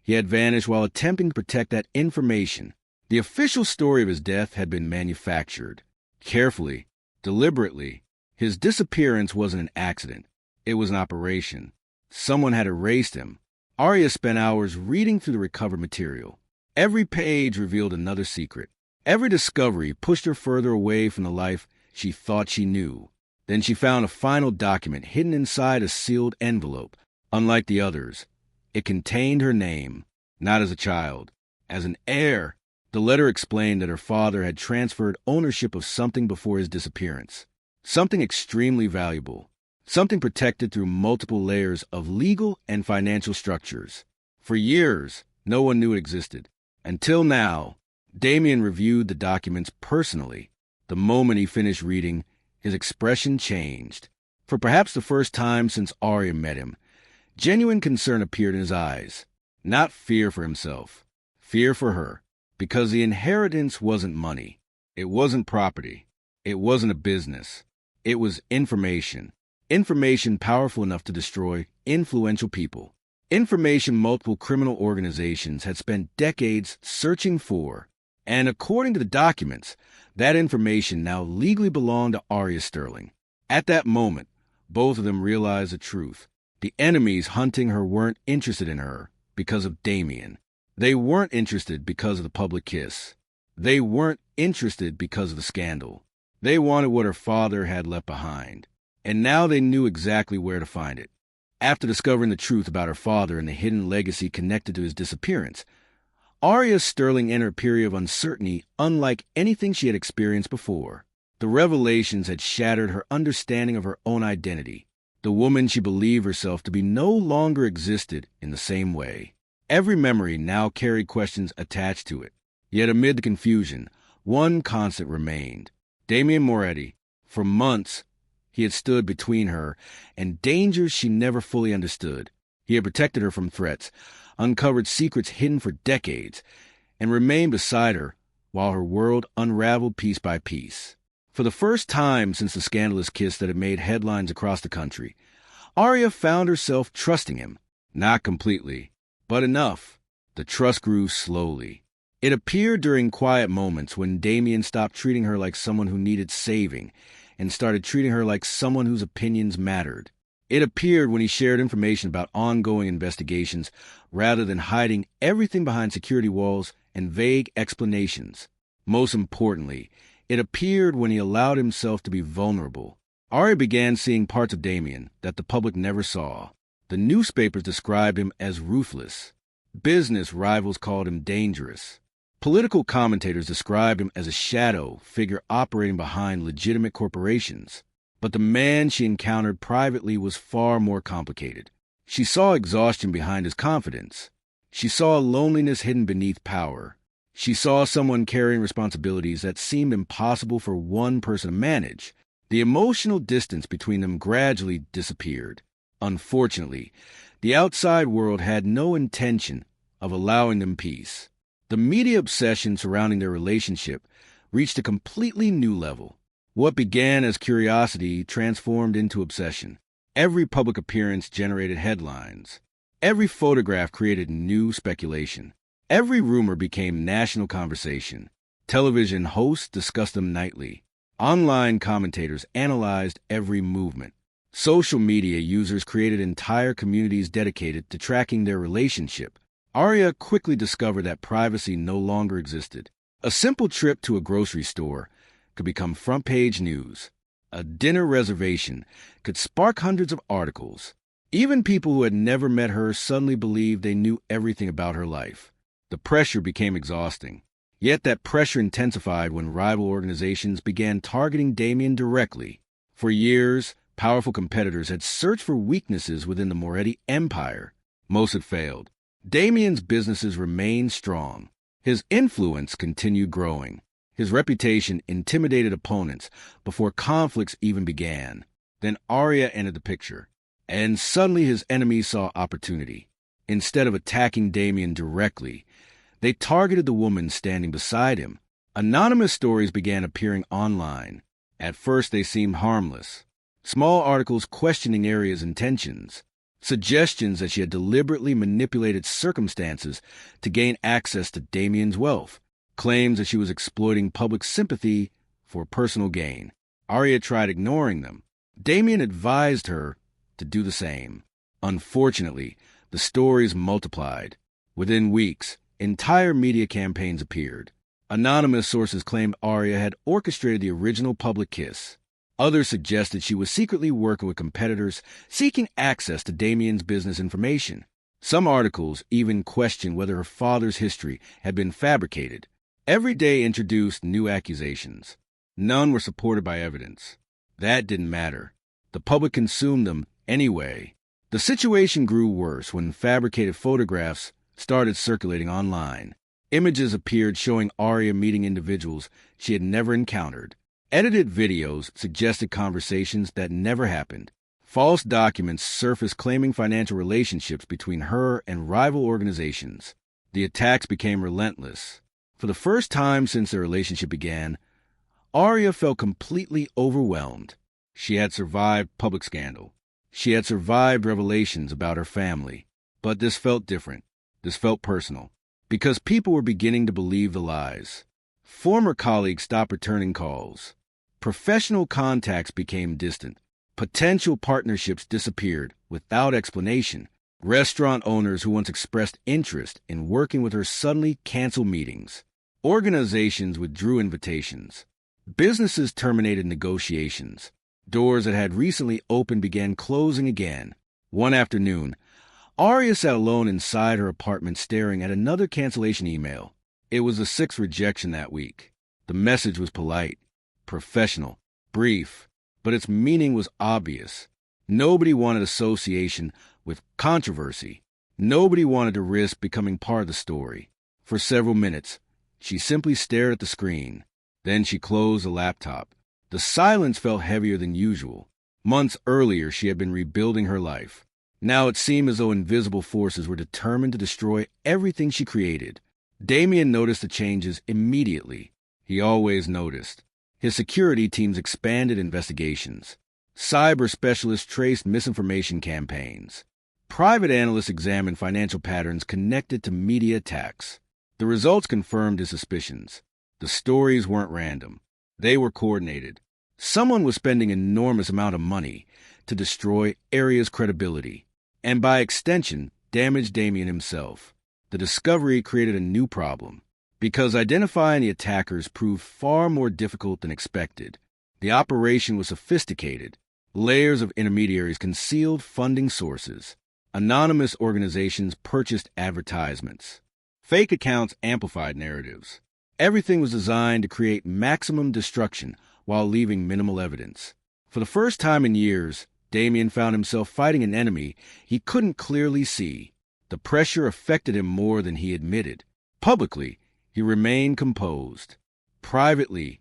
he had vanished while attempting to protect that information. The official story of his death had been manufactured. Carefully, deliberately, his disappearance wasn't an accident. It was an operation. Someone had erased him. Arya spent hours reading through the recovered material. Every page revealed another secret. Every discovery pushed her further away from the life she thought she knew. Then she found a final document hidden inside a sealed envelope. Unlike the others, it contained her name, not as a child, as an heir. The letter explained that her father had transferred ownership of something before his disappearance, something extremely valuable, something protected through multiple layers of legal and financial structures. For years, no one knew it existed. Until now, Damien reviewed the documents personally. The moment he finished reading, his expression changed. For perhaps the first time since Arya met him, genuine concern appeared in his eyes. Not fear for himself, fear for her. Because the inheritance wasn't money. It wasn't property. It wasn't a business. It was information. Information powerful enough to destroy influential people. Information multiple criminal organizations had spent decades searching for. And according to the documents, that information now legally belonged to Arya Sterling. At that moment, both of them realized the truth. The enemies hunting her weren't interested in her because of Damien. They weren't interested because of the public kiss. They weren't interested because of the scandal. They wanted what her father had left behind. And now they knew exactly where to find it. After discovering the truth about her father and the hidden legacy connected to his disappearance, Arya Sterling entered a period of uncertainty unlike anything she had experienced before. The revelations had shattered her understanding of her own identity. The woman she believed herself to be no longer existed in the same way. Every memory now carried questions attached to it. Yet amid the confusion, one constant remained. Damien Moretti. For months, he had stood between her and dangers she never fully understood. He had protected her from threats, uncovered secrets hidden for decades, and remained beside her while her world unraveled piece by piece. For the first time since the scandalous kiss that had made headlines across the country, Arya found herself trusting him. Not completely, but enough. The trust grew slowly. It appeared during quiet moments when Damien stopped treating her like someone who needed saving and started treating her like someone whose opinions mattered. It appeared when he shared information about ongoing investigations rather than hiding everything behind security walls and vague explanations. Most importantly, it appeared when he allowed himself to be vulnerable. Arya began seeing parts of Damien that the public never saw. The newspapers described him as ruthless. Business rivals called him dangerous. Political commentators described him as a shadow figure operating behind legitimate corporations. But the man she encountered privately was far more complicated. She saw exhaustion behind his confidence. She saw loneliness hidden beneath power. She saw someone carrying responsibilities that seemed impossible for one person to manage. The emotional distance between them gradually disappeared. Unfortunately, the outside world had no intention of allowing them peace. The media obsession surrounding their relationship reached a completely new level. What began as curiosity transformed into obsession. Every public appearance generated headlines. Every photograph created new speculation. Every rumor became national conversation. Television hosts discussed them nightly. Online commentators analyzed every movement. Social media users created entire communities dedicated to tracking their relationship. Arya quickly discovered that privacy no longer existed. A simple trip to a grocery store could become front-page news. A dinner reservation could spark hundreds of articles. Even people who had never met her suddenly believed they knew everything about her life. The pressure became exhausting. Yet that pressure intensified when rival organizations began targeting Damien directly. For years, powerful competitors had searched for weaknesses within the Moretti empire. Most had failed. Damien's businesses remained strong. His influence continued growing. His reputation intimidated opponents before conflicts even began. Then Arya entered the picture, and suddenly his enemies saw opportunity. Instead of attacking Damien directly, they targeted the woman standing beside him. Anonymous stories began appearing online. At first they seemed harmless. Small articles questioning Arya's intentions. Suggestions that she had deliberately manipulated circumstances to gain access to Damien's wealth. Claims that she was exploiting public sympathy for personal gain. Arya tried ignoring them. Damien advised her to do the same. Unfortunately, the stories multiplied. Within weeks, entire media campaigns appeared. Anonymous sources claimed Arya had orchestrated the original public kiss. Others suggested she was secretly working with competitors seeking access to Damien's business information. Some articles even questioned whether her father's history had been fabricated. Every day introduced new accusations. None were supported by evidence. That didn't matter. The public consumed them anyway. The situation grew worse when fabricated photographs started circulating online. Images appeared showing Arya meeting individuals she had never encountered. Edited videos suggested conversations that never happened. False documents surfaced claiming financial relationships between her and rival organizations. The attacks became relentless. For the first time since their relationship began, Arya felt completely overwhelmed. She had survived public scandal. She had survived revelations about her family. But this felt different. This felt personal. Because people were beginning to believe the lies. Former colleagues stopped returning calls. Professional contacts became distant. Potential partnerships disappeared without explanation. Restaurant owners who once expressed interest in working with her suddenly canceled meetings. Organizations withdrew invitations. Businesses terminated negotiations. Doors that had recently opened began closing again. One afternoon, Arya sat alone inside her apartment staring at another cancellation email. It was the sixth rejection that week. The message was polite, professional, brief, but its meaning was obvious. Nobody wanted association with controversy. Nobody wanted to risk becoming part of the story. For several minutes, she simply stared at the screen. Then she closed the laptop. The silence felt heavier than usual. Months earlier, she had been rebuilding her life. Now it seemed as though invisible forces were determined to destroy everything she created. Damien noticed the changes immediately. He always noticed. His security teams expanded investigations. Cyber specialists traced misinformation campaigns. Private analysts examined financial patterns connected to media attacks. The results confirmed his suspicions. The stories weren't random. They were coordinated. Someone was spending an enormous amount of money to destroy Arya's credibility, and by extension, damage Damien himself. The discovery created a new problem, because identifying the attackers proved far more difficult than expected. The operation was sophisticated. Layers of intermediaries concealed funding sources. Anonymous organizations purchased advertisements. Fake accounts amplified narratives. Everything was designed to create maximum destruction while leaving minimal evidence. For the first time in years, Damien found himself fighting an enemy he couldn't clearly see. The pressure affected him more than he admitted. Publicly, he remained composed. Privately,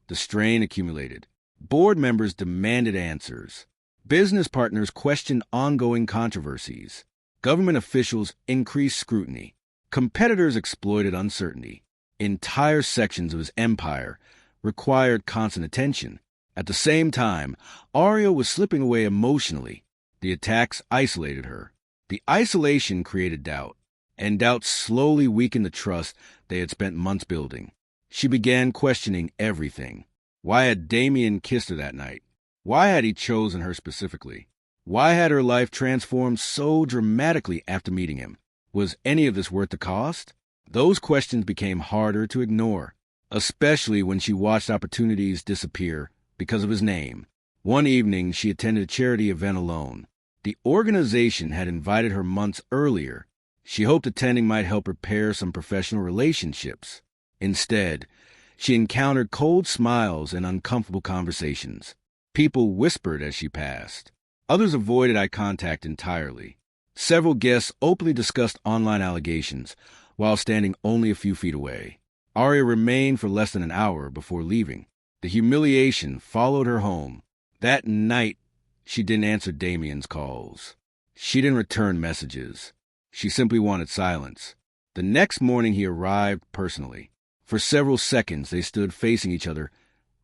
the strain accumulated. Board members demanded answers. Business partners questioned ongoing controversies. Government officials increased scrutiny. Competitors exploited uncertainty. Entire sections of his empire required constant attention. At the same time, Arya was slipping away emotionally. The attacks isolated her. The isolation created doubt, and doubt slowly weakened the trust they had spent months building. She began questioning everything. Why had Damien kissed her that night? Why had he chosen her specifically? Why had her life transformed so dramatically after meeting him? Was any of this worth the cost? Those questions became harder to ignore, especially when she watched opportunities disappear because of his name. One evening, she attended a charity event alone. The organization had invited her months earlier. She hoped attending might help repair some professional relationships. Instead, she encountered cold smiles and uncomfortable conversations. People whispered as she passed. Others avoided eye contact entirely. Several guests openly discussed online allegations while standing only a few feet away. Arya remained for less than an hour before leaving. The humiliation followed her home. That night, she didn't answer Damien's calls. She didn't return messages. She simply wanted silence. The next morning, he arrived personally. For several seconds, they stood facing each other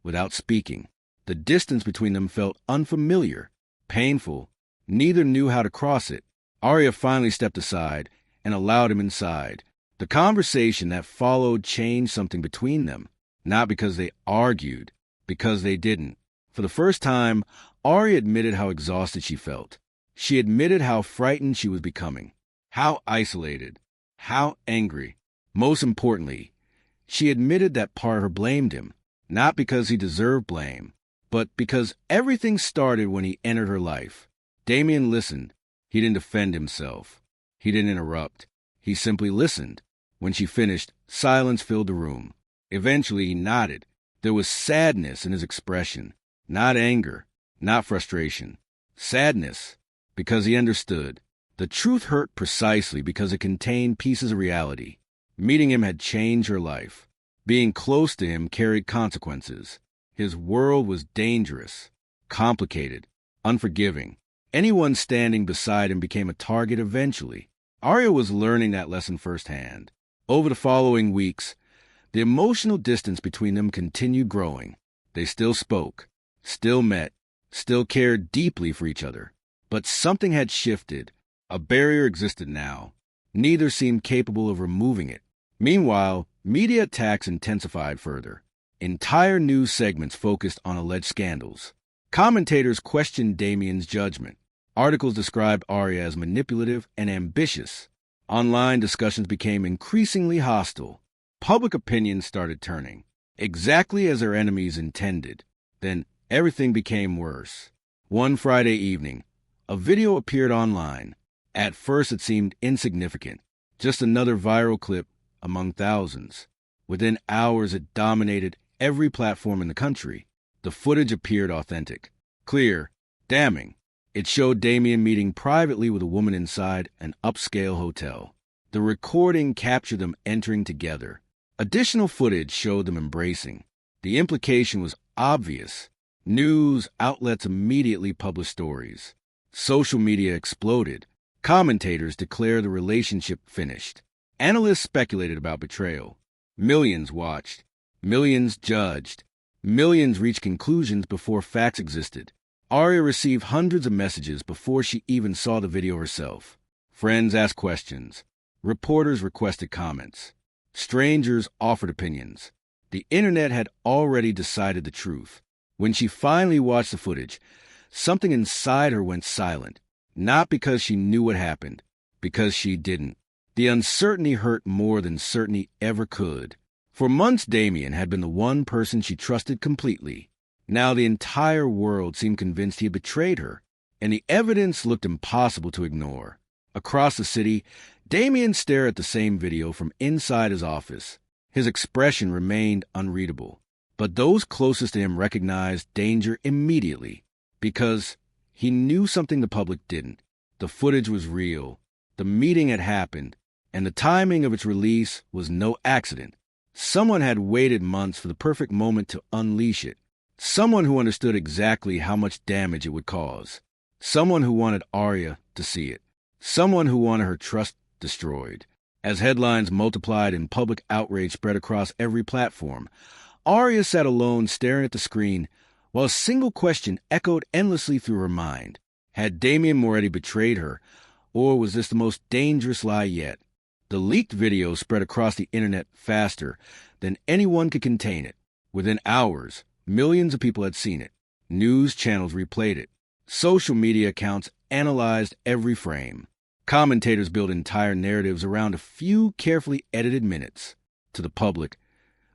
without speaking. The distance between them felt unfamiliar, painful. Neither knew how to cross it. Arya finally stepped aside and allowed him inside. The conversation that followed changed something between them, not because they argued, because they didn't. For the first time, Arya admitted how exhausted she felt. She admitted how frightened she was becoming, how isolated, how angry. Most importantly, she admitted that part of her blamed him, not because he deserved blame, but because everything started when he entered her life. Damien listened. He didn't defend himself. He didn't interrupt. He simply listened. When she finished, silence filled the room. Eventually, he nodded. There was sadness in his expression, not anger, not frustration. Sadness, because he understood. The truth hurt precisely because it contained pieces of reality. Meeting him had changed her life. Being close to him carried consequences. His world was dangerous, complicated, unforgiving. Anyone standing beside him became a target eventually. Arya was learning that lesson firsthand. Over the following weeks, the emotional distance between them continued growing. They still spoke, still met, still cared deeply for each other. But something had shifted. A barrier existed now. Neither seemed capable of removing it. Meanwhile, media attacks intensified further. Entire news segments focused on alleged scandals. Commentators questioned Damien's judgment. Articles described Arya as manipulative and ambitious. Online discussions became increasingly hostile. Public opinion started turning, exactly as their enemies intended. Then everything became worse. One Friday evening, a video appeared online. At first it seemed insignificant, just another viral clip among thousands. Within hours it dominated every platform in the country. The footage appeared authentic, clear, damning. It showed Damien meeting privately with a woman inside an upscale hotel. The recording captured them entering together. Additional footage showed them embracing. The implication was obvious. News outlets immediately published stories. Social media exploded. Commentators declared the relationship finished. Analysts speculated about betrayal. Millions watched. Millions judged. Millions reached conclusions before facts existed. Arya received hundreds of messages before she even saw the video herself. Friends asked questions. Reporters requested comments. Strangers offered opinions. The internet had already decided the truth. When she finally watched the footage, something inside her went silent. Not because she knew what happened, because she didn't. The uncertainty hurt more than certainty ever could. For months, Damien had been the one person she trusted completely. Now the entire world seemed convinced he had betrayed her, and the evidence looked impossible to ignore. Across the city, Damien stared at the same video from inside his office. His expression remained unreadable, but those closest to him recognized danger immediately, because he knew something the public didn't. The footage was real, the meeting had happened, and the timing of its release was no accident. Someone had waited months for the perfect moment to unleash it. Someone who understood exactly how much damage it would cause. Someone who wanted Arya to see it. Someone who wanted her trust destroyed. As headlines multiplied and public outrage spread across every platform, Arya sat alone staring at the screen while a single question echoed endlessly through her mind. Had Damien Moretti betrayed her, or was this the most dangerous lie yet? The leaked video spread across the internet faster than anyone could contain it. Within hours, millions of people had seen it. News channels replayed it. Social media accounts analyzed every frame. Commentators built entire narratives around a few carefully edited minutes. To the public,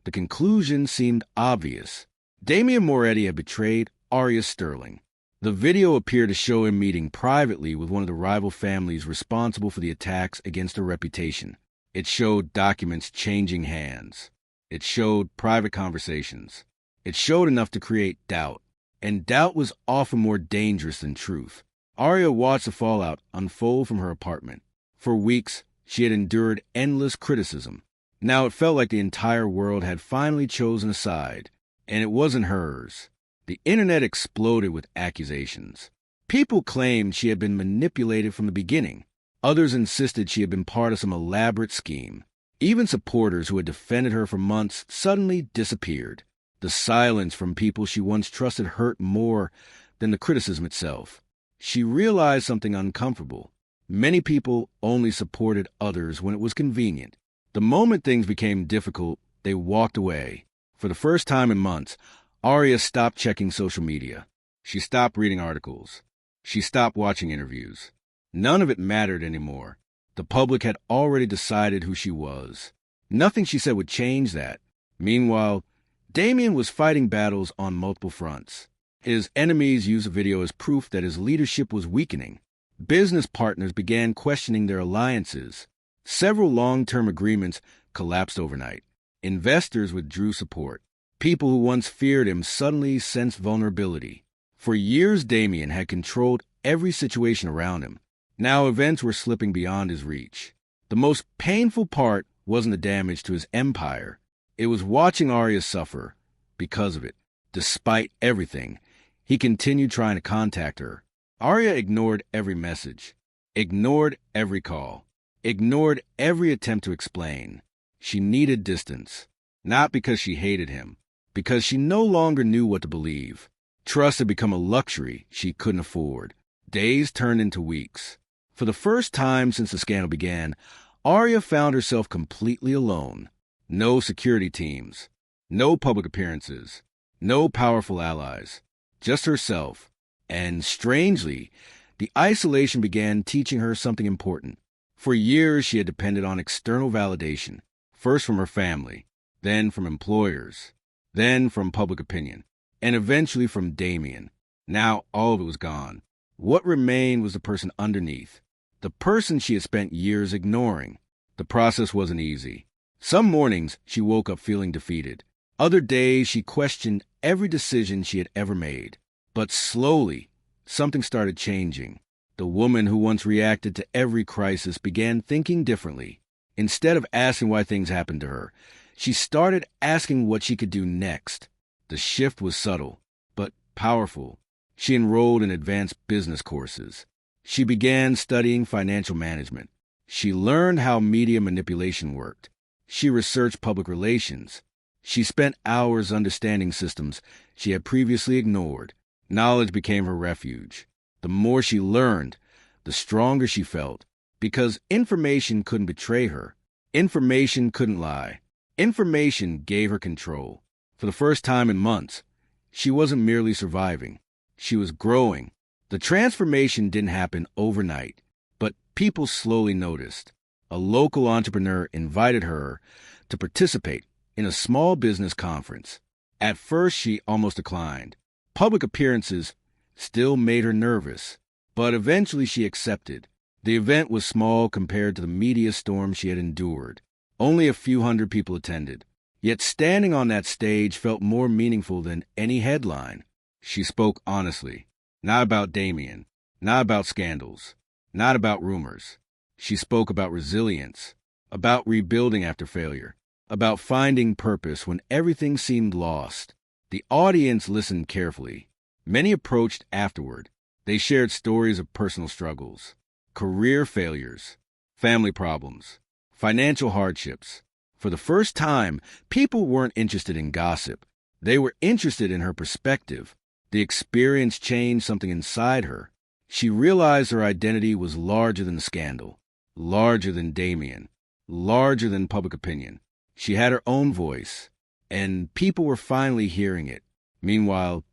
the conclusion seemed obvious. Damien Moretti had betrayed Arya Sterling. The video appeared to show him meeting privately with one of the rival families responsible for the attacks against her reputation. It showed documents changing hands. It showed private conversations. It showed enough to create doubt. And doubt was often more dangerous than truth. Arya watched the fallout unfold from her apartment. For weeks, she had endured endless criticism. Now it felt like the entire world had finally chosen a side, and it wasn't hers. The internet exploded with accusations. People claimed she had been manipulated from the beginning. Others insisted she had been part of some elaborate scheme. Even supporters who had defended her for months suddenly disappeared. The silence from people she once trusted hurt more than the criticism itself. She realized something uncomfortable. Many people only supported others when it was convenient. The moment things became difficult, they walked away. For the first time in months, Arya stopped checking social media. She stopped reading articles. She stopped watching interviews. None of it mattered anymore. The public had already decided who she was. Nothing she said would change that. Meanwhile, Damien was fighting battles on multiple fronts. His enemies used the video as proof that his leadership was weakening. Business partners began questioning their alliances. Several long-term agreements collapsed overnight. Investors withdrew support. People who once feared him suddenly sensed vulnerability. For years, Damien had controlled every situation around him. Now events were slipping beyond his reach. The most painful part wasn't the damage to his empire. It was watching Arya suffer because of it. Despite everything, he continued trying to contact her. Arya ignored every message, ignored every call, ignored every attempt to explain. She needed distance, not because she hated him, because she no longer knew what to believe. Trust had become a luxury she couldn't afford. Days turned into weeks. For the first time since the scandal began, Arya found herself completely alone. No security teams, no public appearances, no powerful allies, just herself. And strangely, the isolation began teaching her something important. For years, she had depended on external validation, first from her family, then from employers, then from public opinion, and eventually from Damien. Now all of it was gone. What remained was the person underneath, the person she had spent years ignoring. The process wasn't easy. Some mornings, she woke up feeling defeated. Other days, she questioned every decision she had ever made. But slowly, something started changing. The woman who once reacted to every crisis began thinking differently. Instead of asking why things happened to her, she started asking what she could do next. The shift was subtle, but powerful. She enrolled in advanced business courses. She began studying financial management. She learned how media manipulation worked. She researched public relations. She spent hours understanding systems she had previously ignored. Knowledge became her refuge. The more she learned, the stronger she felt, because information couldn't betray her. Information couldn't lie. Information gave her control. For the first time in months, she wasn't merely surviving. She was growing. The transformation didn't happen overnight, but people slowly noticed. A local entrepreneur invited her to participate in a small business conference. At first, she almost declined. Public appearances still made her nervous, but eventually she accepted. The event was small compared to the media storm she had endured. Only a few hundred people attended. Yet standing on that stage felt more meaningful than any headline. She spoke honestly, not about Damien, not about scandals, not about rumors. She spoke about resilience, about rebuilding after failure, about finding purpose when everything seemed lost. The audience listened carefully. Many approached afterward. They shared stories of personal struggles, career failures, family problems, financial hardships. For the first time, people weren't interested in gossip. They were interested in her perspective. The experience changed something inside her. She realized her identity was larger than the scandal, larger than Damien, larger than public opinion. She had her own voice, and people were finally hearing it. Meanwhile,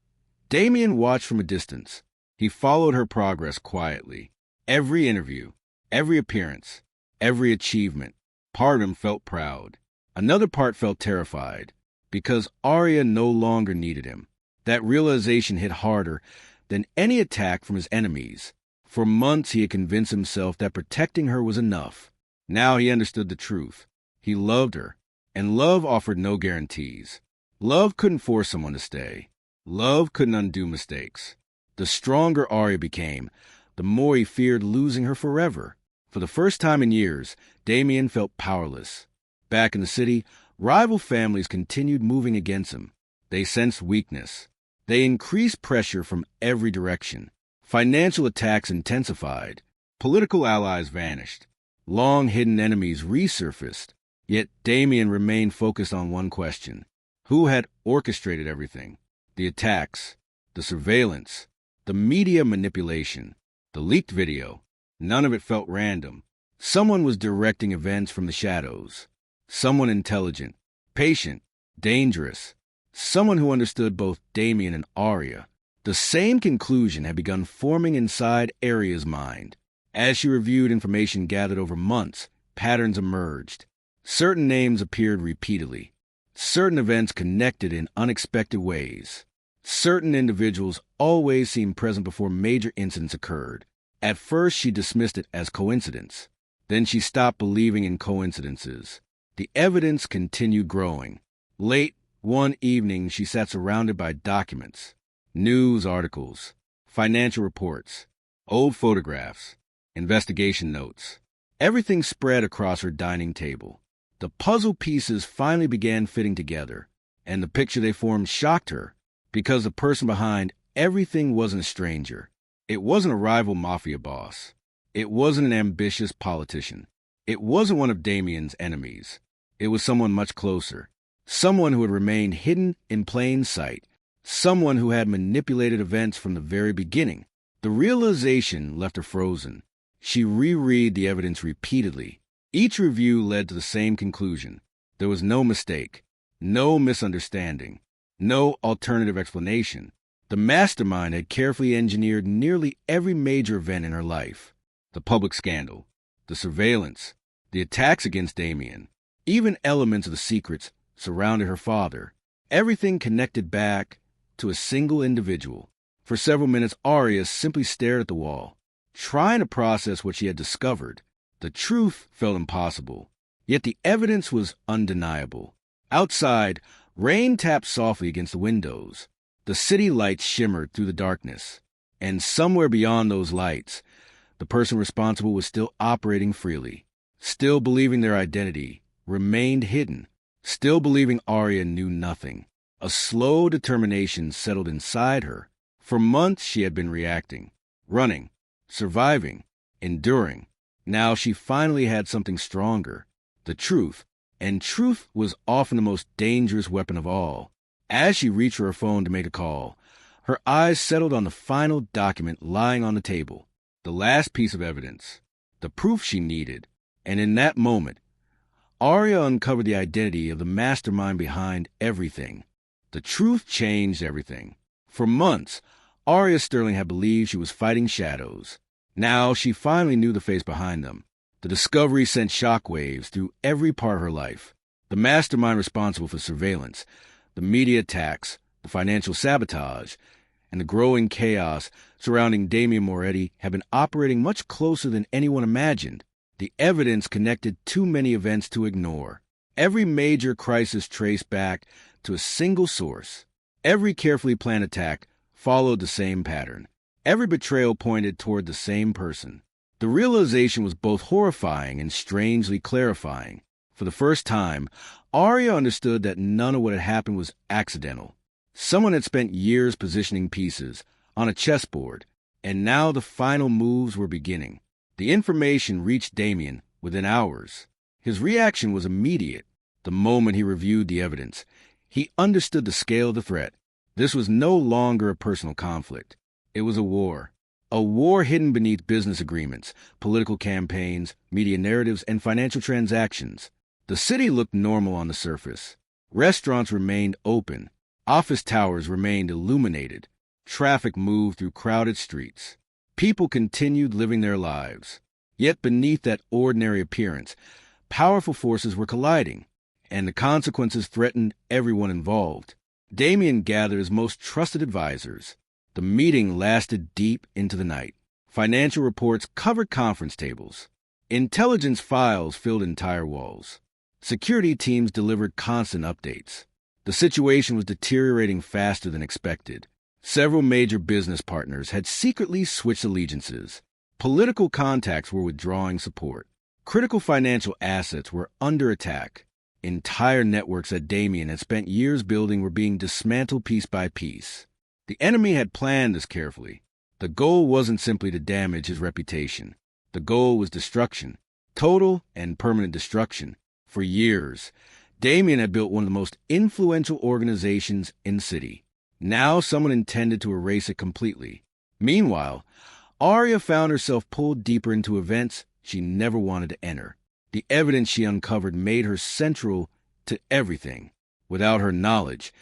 Damien watched from a distance. He followed her progress quietly. Every interview, every appearance, every achievement. Part of him felt proud. Another part felt terrified, because Arya no longer needed him. That realization hit harder than any attack from his enemies. For months he had convinced himself that protecting her was enough. Now he understood the truth. He loved her, and love offered no guarantees. Love couldn't force someone to stay. Love couldn't undo mistakes. The stronger Arya became, the more he feared losing her forever. For the first time in years, Damien felt powerless. Back in the city, rival families continued moving against him. They sensed weakness. They increased pressure from every direction. Financial attacks intensified. Political allies vanished. Long-hidden enemies resurfaced. Yet Damien remained focused on one question. Who had orchestrated everything? The attacks, the surveillance, the media manipulation, the leaked video. None of it felt random. Someone was directing events from the shadows. Someone intelligent, patient, dangerous. Someone who understood both Damien and Arya. The same conclusion had begun forming inside Arya's mind. As she reviewed information gathered over months, patterns emerged. Certain names appeared repeatedly. Certain events connected in unexpected ways. Certain individuals always seemed present before major incidents occurred. At first, she dismissed it as coincidence. Then she stopped believing in coincidences. The evidence continued growing. Late one evening, she sat surrounded by documents, news articles, financial reports, old photographs, investigation notes. Everything spread across her dining table. The puzzle pieces finally began fitting together, and the picture they formed shocked her, because the person behind everything wasn't a stranger. It wasn't a rival mafia boss. It wasn't an ambitious politician. It wasn't one of Damien's enemies. It was someone much closer. Someone who had remained hidden in plain sight. Someone who had manipulated events from the very beginning. The realization left her frozen. She reread the evidence repeatedly. Each review led to the same conclusion. There was no mistake, no misunderstanding, no alternative explanation. The mastermind had carefully engineered nearly every major event in her life. The public scandal, the surveillance, the attacks against Damien, even elements of the secrets surrounded her father. Everything connected back to a single individual. For several minutes, Arya simply stared at the wall, trying to process what she had discovered. The truth felt impossible, yet the evidence was undeniable. Outside, rain tapped softly against the windows. The city lights shimmered through the darkness, and somewhere beyond those lights, the person responsible was still operating freely, still believing their identity remained hidden, still believing Arya knew nothing. A slow determination settled inside her. For months she had been reacting, running, surviving, enduring. Now she finally had something stronger, the truth, and truth was often the most dangerous weapon of all. As she reached for her phone to make a call, her eyes settled on the final document lying on the table, the last piece of evidence, the proof she needed. And in that moment, Arya uncovered the identity of the mastermind behind everything. The truth changed everything. For months, Arya Sterling had believed she was fighting shadows. Now she finally knew the face behind them. The discovery sent shockwaves through every part of her life. The mastermind responsible for surveillance, the media attacks, the financial sabotage, and the growing chaos surrounding Damien Moretti had been operating much closer than anyone imagined. The evidence connected too many events to ignore. Every major crisis traced back to a single source. Every carefully planned attack followed the same pattern. Every betrayal pointed toward the same person. The realization was both horrifying and strangely clarifying. For the first time, Arya understood that none of what had happened was accidental. Someone had spent years positioning pieces on a chessboard, and now the final moves were beginning. The information reached Damien within hours. His reaction was immediate. The moment he reviewed the evidence, he understood the scale of the threat. This was no longer a personal conflict. It was a war. A war hidden beneath business agreements, political campaigns, media narratives, and financial transactions. The city looked normal on the surface. Restaurants remained open. Office towers remained illuminated. Traffic moved through crowded streets. People continued living their lives. Yet beneath that ordinary appearance, powerful forces were colliding, and the consequences threatened everyone involved. Damien gathered his most trusted advisors. The meeting lasted deep into the night. Financial reports covered conference tables. Intelligence files filled entire walls. Security teams delivered constant updates. The situation was deteriorating faster than expected. Several major business partners had secretly switched allegiances. Political contacts were withdrawing support. Critical financial assets were under attack. Entire networks that Damien had spent years building were being dismantled piece by piece. The enemy had planned this carefully. The goal wasn't simply to damage his reputation. The goal was destruction, total and permanent destruction. For years, Damien had built one of the most influential organizations in the city. Now someone intended to erase it completely. Meanwhile, Arya found herself pulled deeper into events she never wanted to enter. The evidence she uncovered made her central to everything. Without her knowledge,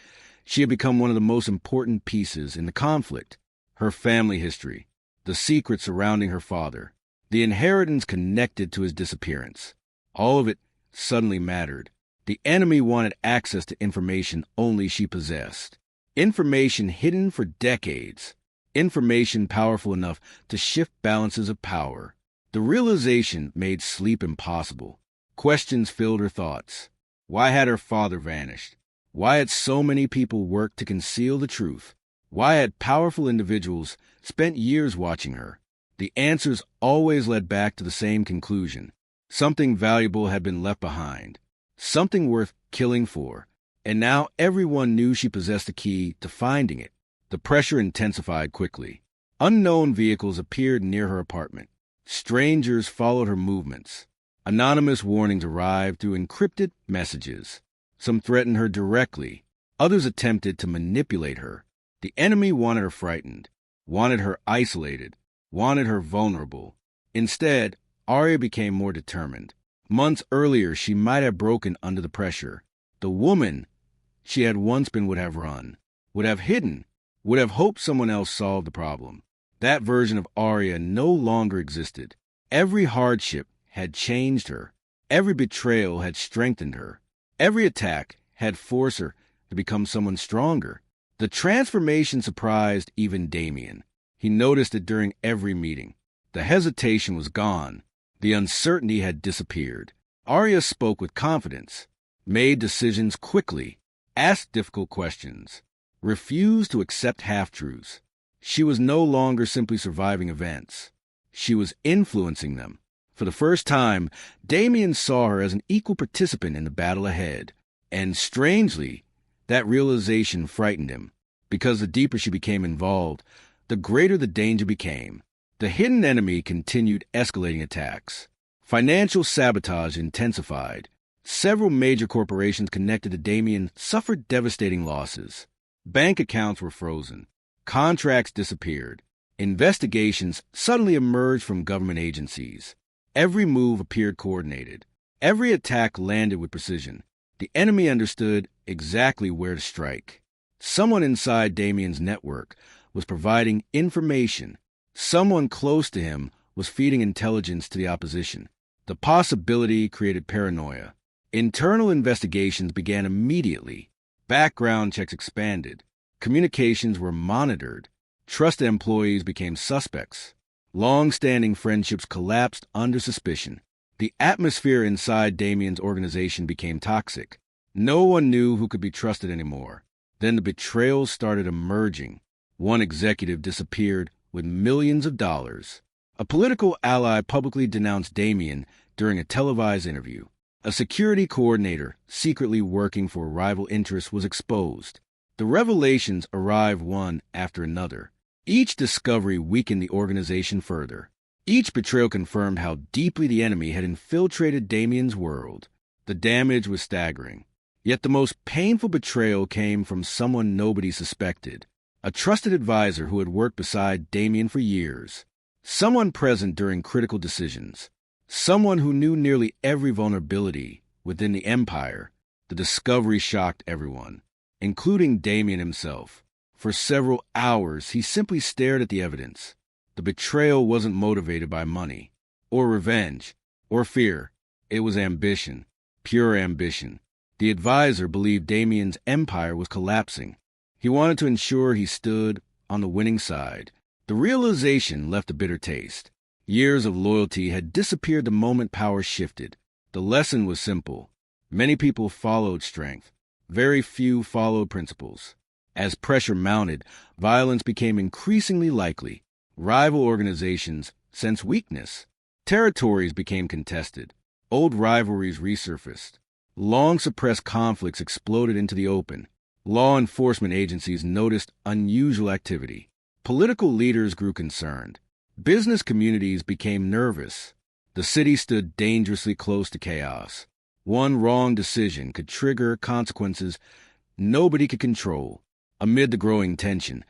she had become one of the most important pieces in the conflict. Her family history, the secrets surrounding her father, the inheritance connected to his disappearance. All of it suddenly mattered. The enemy wanted access to information only she possessed. Information hidden for decades. Information powerful enough to shift balances of power. The realization made sleep impossible. Questions filled her thoughts. Why had her father vanished? Why had so many people worked to conceal the truth? Why had powerful individuals spent years watching her? The answers always led back to the same conclusion. Something valuable had been left behind. Something worth killing for. And now everyone knew she possessed the key to finding it. The pressure intensified quickly. Unknown vehicles appeared near her apartment. Strangers followed her movements. Anonymous warnings arrived through encrypted messages. Some threatened her directly. Others attempted to manipulate her. The enemy wanted her frightened, wanted her isolated, wanted her vulnerable. Instead, Arya became more determined. Months earlier, she might have broken under the pressure. The woman she had once been would have run, would have hidden, would have hoped someone else solved the problem. That version of Arya no longer existed. Every hardship had changed her. Every betrayal had strengthened her. Every attack had forced her to become someone stronger. The transformation surprised even Damien. He noticed it during every meeting. The hesitation was gone. The uncertainty had disappeared. Arya spoke with confidence, made decisions quickly, asked difficult questions, refused to accept half-truths. She was no longer simply surviving events. She was influencing them. For the first time, Damien saw her as an equal participant in the battle ahead. And strangely, that realization frightened him, because the deeper she became involved, the greater the danger became. The hidden enemy continued escalating attacks. Financial sabotage intensified. Several major corporations connected to Damien suffered devastating losses. Bank accounts were frozen. Contracts disappeared. Investigations suddenly emerged from government agencies. Every move appeared coordinated. Every attack landed with precision. The enemy understood exactly where to strike. Someone inside Damien's network was providing information. Someone close to him was feeding intelligence to the opposition. The possibility created paranoia. Internal investigations began immediately. Background checks expanded. Communications were monitored. Trusted employees became suspects. Long-standing friendships collapsed under suspicion. The atmosphere inside Damien's organization became toxic. No one knew who could be trusted anymore. Then the betrayals started emerging. One executive disappeared with millions of dollars. A political ally publicly denounced Damien during a televised interview. A security coordinator secretly working for rival interests was exposed. The revelations arrived one after another. Each discovery weakened the organization further. Each betrayal confirmed how deeply the enemy had infiltrated Damien's world. The damage was staggering. Yet the most painful betrayal came from someone nobody suspected. A trusted advisor who had worked beside Damien for years. Someone present during critical decisions. Someone who knew nearly every vulnerability within the Empire. The discovery shocked everyone, including Damien himself. For several hours, he simply stared at the evidence. The betrayal wasn't motivated by money, or revenge, or fear. It was ambition, pure ambition. The advisor believed Damien's empire was collapsing. He wanted to ensure he stood on the winning side. The realization left a bitter taste. Years of loyalty had disappeared the moment power shifted. The lesson was simple. Many people followed strength. Very few followed principles. As pressure mounted, violence became increasingly likely. Rival organizations sensed weakness. Territories became contested. Old rivalries resurfaced. Long-suppressed conflicts exploded into the open. Law enforcement agencies noticed unusual activity. Political leaders grew concerned. Business communities became nervous. The city stood dangerously close to chaos. One wrong decision could trigger consequences nobody could control. Amid the growing tension,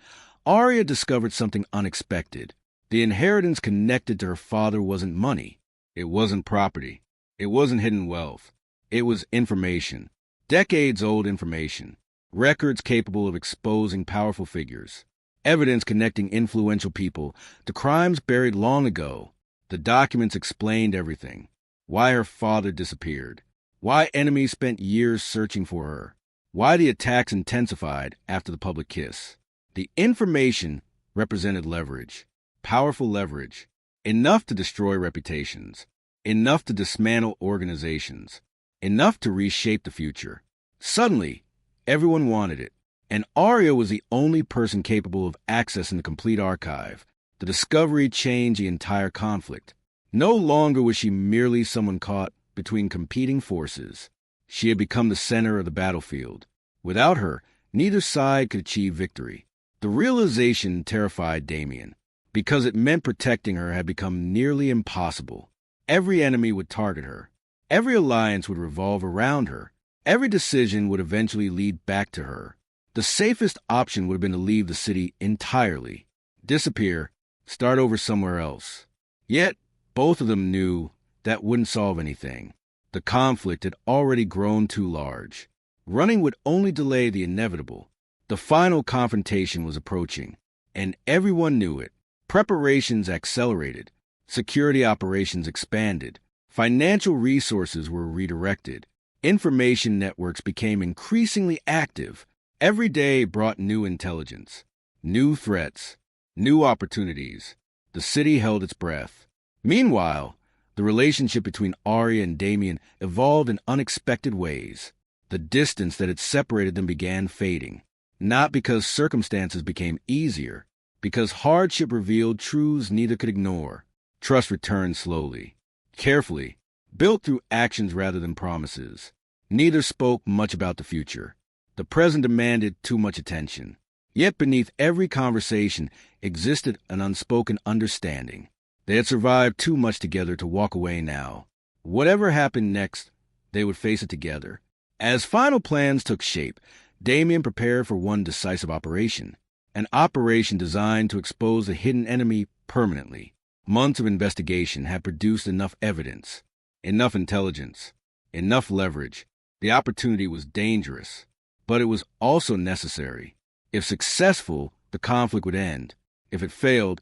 Arya discovered something unexpected. The inheritance connected to her father wasn't money. It wasn't property. It wasn't hidden wealth. It was information. Decades-old information. Records capable of exposing powerful figures. Evidence connecting influential people to crimes buried long ago. The documents explained everything. Why her father disappeared. Why enemies spent years searching for her. Why the attacks intensified after the public kiss. The information represented leverage. Powerful leverage. Enough to destroy reputations. Enough to dismantle organizations. Enough to reshape the future. Suddenly, everyone wanted it. And Arya was the only person capable of accessing the complete archive. The discovery changed the entire conflict. No longer was she merely someone caught between competing forces. She had become the center of the battlefield. Without her, neither side could achieve victory. The realization terrified Damien, because it meant protecting her had become nearly impossible. Every enemy would target her. Every alliance would revolve around her. Every decision would eventually lead back to her. The safest option would have been to leave the city entirely, disappear, start over somewhere else. Yet, both of them knew that wouldn't solve anything. The conflict had already grown too large. Running would only delay the inevitable. The final confrontation was approaching, and everyone knew it. Preparations accelerated. Security operations expanded. Financial resources were redirected. Information networks became increasingly active. Every day brought new intelligence, new threats, new opportunities. The city held its breath. Meanwhile, the relationship between Arya and Damien evolved in unexpected ways. The distance that had separated them began fading, not because circumstances became easier, because hardship revealed truths neither could ignore. Trust returned slowly, carefully, built through actions rather than promises. Neither spoke much about the future. The present demanded too much attention. Yet beneath every conversation existed an unspoken understanding. They had survived too much together to walk away now. Whatever happened next, they would face it together. As final plans took shape, Damien prepared for one decisive operation. An operation designed to expose the hidden enemy permanently. Months of investigation had produced enough evidence, enough intelligence, enough leverage. The opportunity was dangerous, but it was also necessary. If successful, the conflict would end. If it failed,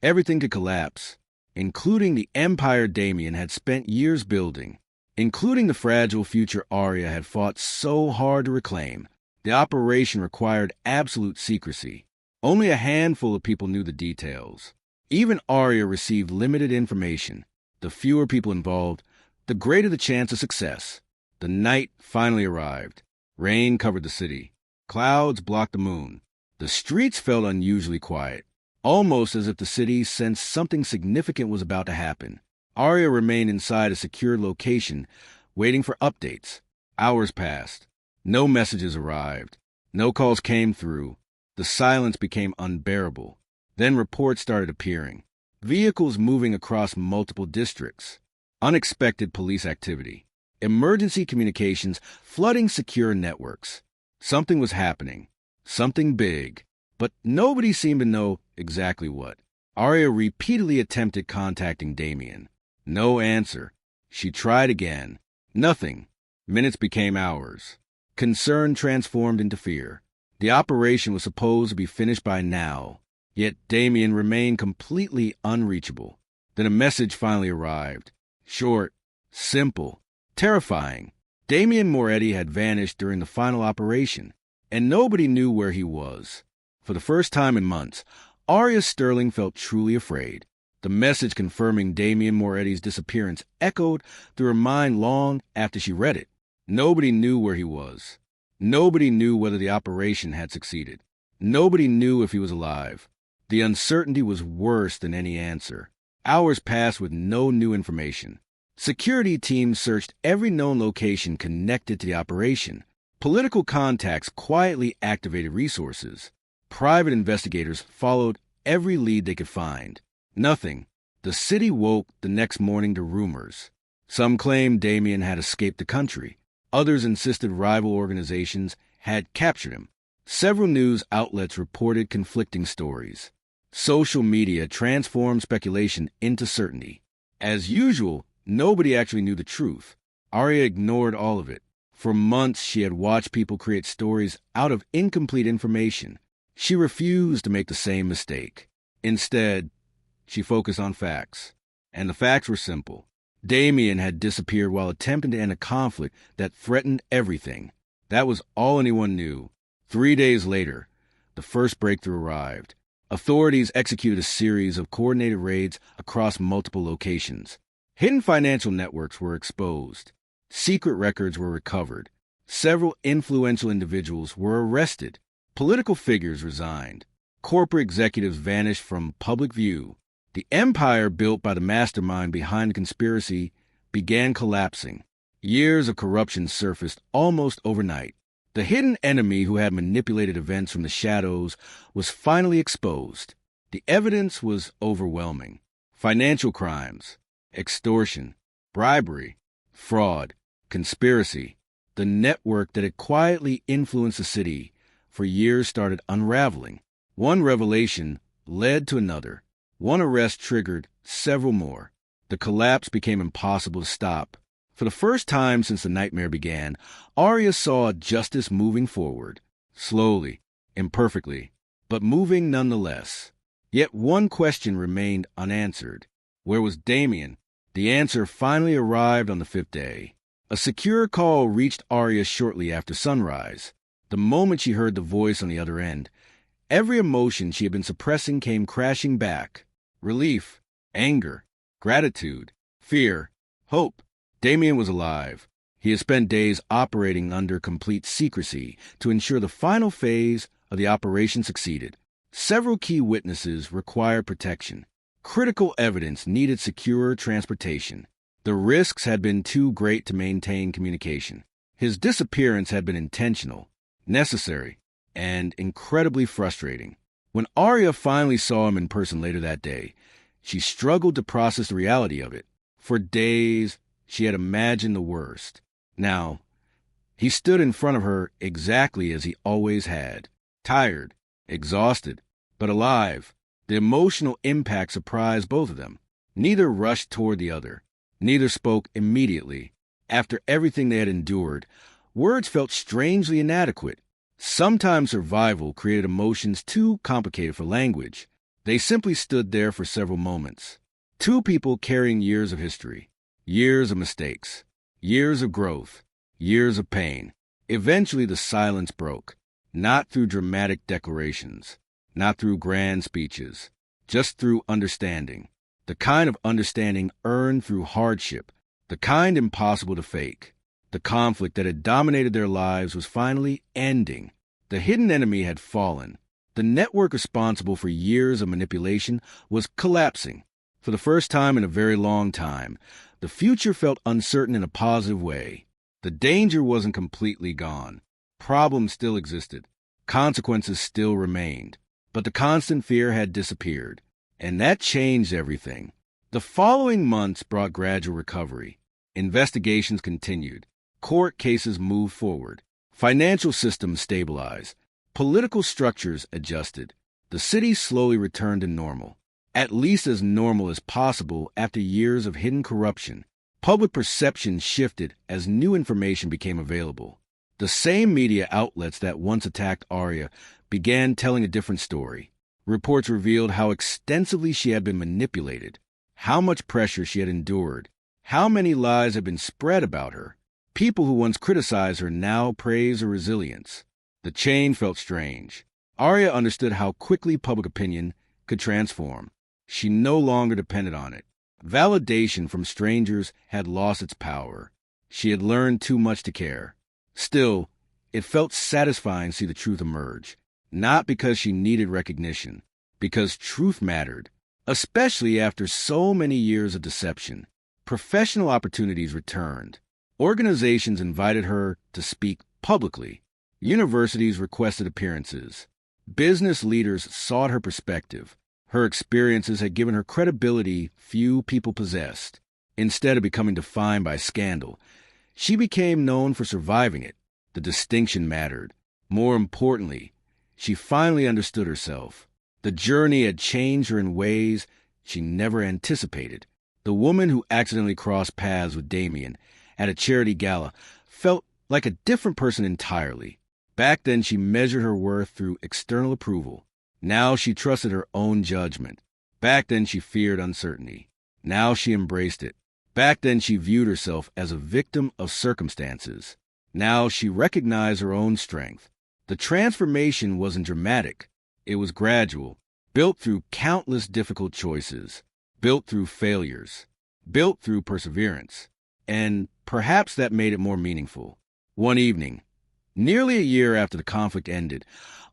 everything could collapse, including the empire Damien had spent years building, including the fragile future Arya had fought so hard to reclaim. The operation required absolute secrecy. Only a handful of people knew the details. Even Arya received limited information. The fewer people involved, the greater the chance of success. The night finally arrived. Rain covered the city. Clouds blocked the moon. The streets felt unusually quiet, almost as if the city sensed something significant was about to happen. Arya remained inside a secure location, waiting for updates. Hours passed. No messages arrived. No calls came through. The silence became unbearable. Then reports started appearing. Vehicles moving across multiple districts. Unexpected police activity. Emergency communications flooding secure networks. Something was happening. Something big. But nobody seemed to know exactly what. Arya repeatedly attempted contacting Damien. No answer. She tried again. Nothing. Minutes became hours. Concern transformed into fear. The operation was supposed to be finished by now, yet Damien remained completely unreachable. Then a message finally arrived. Short, simple, terrifying. Damien Moretti had vanished during the final operation, and nobody knew where he was. For the first time in months, Arya Sterling felt truly afraid. The message confirming Damien Moretti's disappearance echoed through her mind long after she read it. Nobody knew where he was. Nobody knew whether the operation had succeeded. Nobody knew if he was alive. The uncertainty was worse than any answer. Hours passed with no new information. Security teams searched every known location connected to the operation. Political contacts quietly activated resources. Private investigators followed every lead they could find. Nothing. The city woke the next morning to rumors. Some claimed Damien had escaped the country. Others insisted rival organizations had captured him. Several news outlets reported conflicting stories. Social media transformed speculation into certainty. As usual, nobody actually knew the truth. Arya ignored all of it. For months, she had watched people create stories out of incomplete information. She refused to make the same mistake. Instead, she focused on facts. And the facts were simple. Damien had disappeared while attempting to end a conflict that threatened everything. That was all anyone knew. 3 days later, the first breakthrough arrived. Authorities executed a series of coordinated raids across multiple locations. Hidden financial networks were exposed. Secret records were recovered. Several influential individuals were arrested. Political figures resigned. Corporate executives vanished from public view. The empire built by the mastermind behind the conspiracy began collapsing. Years of corruption surfaced almost overnight. The hidden enemy who had manipulated events from the shadows was finally exposed. The evidence was overwhelming. Financial crimes, extortion, bribery, fraud, conspiracy. The network that had quietly influenced the city for years started unraveling. One revelation led to another. One arrest triggered several more. The collapse became impossible to stop. For the first time since the nightmare began, Arya saw justice moving forward. Slowly, imperfectly, but moving nonetheless. Yet one question remained unanswered. Where was Damien? The answer finally arrived on the 5th day. A secure call reached Arya shortly after sunrise. The moment she heard the voice on the other end, every emotion she had been suppressing came crashing back. Relief, anger, gratitude, fear, hope. Damien was alive. He had spent days operating under complete secrecy to ensure the final phase of the operation succeeded. Several key witnesses required protection. Critical evidence needed secure transportation. The risks had been too great to maintain communication. His disappearance had been intentional, necessary, and incredibly frustrating. When Arya finally saw him in person later that day, she struggled to process the reality of it. For days, she had imagined the worst. Now, he stood in front of her exactly as he always had. Tired, exhausted, but alive. The emotional impact surprised both of them. Neither rushed toward the other. Neither spoke immediately. After everything they had endured, words felt strangely inadequate. Sometimes survival created emotions too complicated for language. They simply stood there for several moments. Two people carrying years of history, years of mistakes, years of growth, years of pain. Eventually the silence broke, not through dramatic declarations, not through grand speeches, just through understanding. The kind of understanding earned through hardship, the kind impossible to fake. The conflict that had dominated their lives was finally ending. The hidden enemy had fallen. The network responsible for years of manipulation was collapsing. For the first time in a very long time, the future felt uncertain in a positive way. The danger wasn't completely gone. Problems still existed, Consequences still remained, but the constant fear had disappeared, and that changed everything. The following months brought gradual recovery. Investigations continued. Court cases moved forward. Financial systems stabilized. Political structures adjusted. The city slowly returned to normal, at least as normal as possible after years of hidden corruption. Public perception shifted as new information became available. The same media outlets that once attacked Arya began telling a different story. Reports revealed how extensively she had been manipulated, how much pressure she had endured, how many lies had been spread about her. People who once criticized her now praised her resilience. The change felt strange. Arya understood how quickly public opinion could transform. She no longer depended on it. Validation from strangers had lost its power. She had learned too much to care. Still, it felt satisfying to see the truth emerge, not because she needed recognition, because truth mattered, especially after so many years of deception. Professional opportunities returned. Organizations invited her to speak publicly. Universities requested appearances. Business leaders sought her perspective. Her experiences had given her credibility few people possessed. Instead of becoming defined by scandal, she became known for surviving it. The distinction mattered. More importantly, she finally understood herself. The journey had changed her in ways she never anticipated. The woman who accidentally crossed paths with Damien at a charity gala felt like a different person entirely. Back then, she measured her worth through external approval. Now she trusted her own judgment. Back then, she feared uncertainty. Now she embraced it. Back then, she viewed herself as a victim of circumstances. Now she recognized her own strength. The transformation wasn't dramatic. It was gradual, built through countless difficult choices, built through failures, built through perseverance. And perhaps that made it more meaningful. One evening, nearly a year after the conflict ended,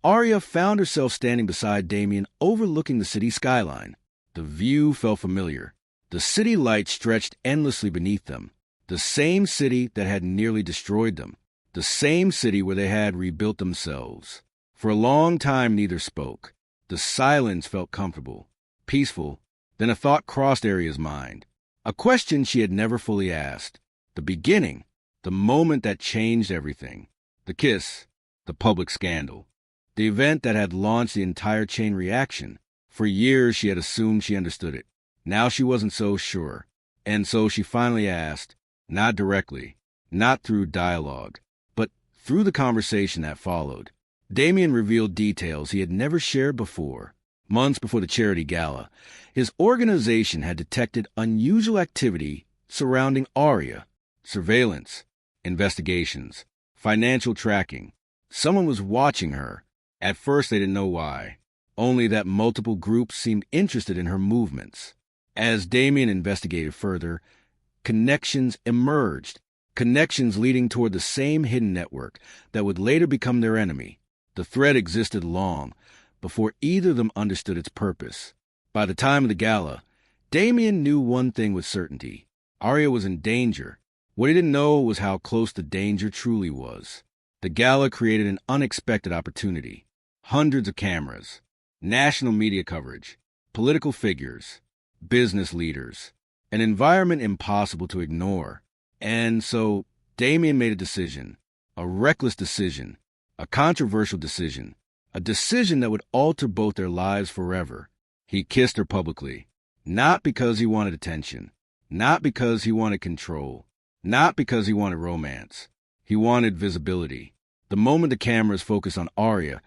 Arya found herself standing beside Damien overlooking the city skyline. The view felt familiar. The city lights stretched endlessly beneath them. The same city that had nearly destroyed them. The same city where they had rebuilt themselves. For a long time, neither spoke. The silence felt comfortable, peaceful. Then a thought crossed Arya's mind. A question she had never fully asked. The beginning, the moment that changed everything. The kiss, the public scandal. The event that had launched the entire chain reaction. For years she had assumed she understood it. Now she wasn't so sure. And so she finally asked, not directly, not through dialogue, but through the conversation that followed. Damien revealed details he had never shared before. Months before the charity gala, his organization had detected unusual activity surrounding Arya. Surveillance, investigations, financial tracking. Someone was watching her. At first they didn't know why, only that multiple groups seemed interested in her movements. As Damien investigated further, connections emerged, connections leading toward the same hidden network that would later become their enemy. The thread existed long before either of them understood its purpose. By the time of the gala, Damien knew one thing with certainty. Arya was in danger. What he didn't know was how close the danger truly was. The gala created an unexpected opportunity. Hundreds of cameras, national media coverage, political figures, business leaders, an environment impossible to ignore. And so Damien made a decision, a reckless decision, a controversial decision, a decision that would alter both their lives forever. He kissed her publicly, not because he wanted attention, not because he wanted control, not because he wanted romance. He wanted visibility. The moment the cameras focused on Arya,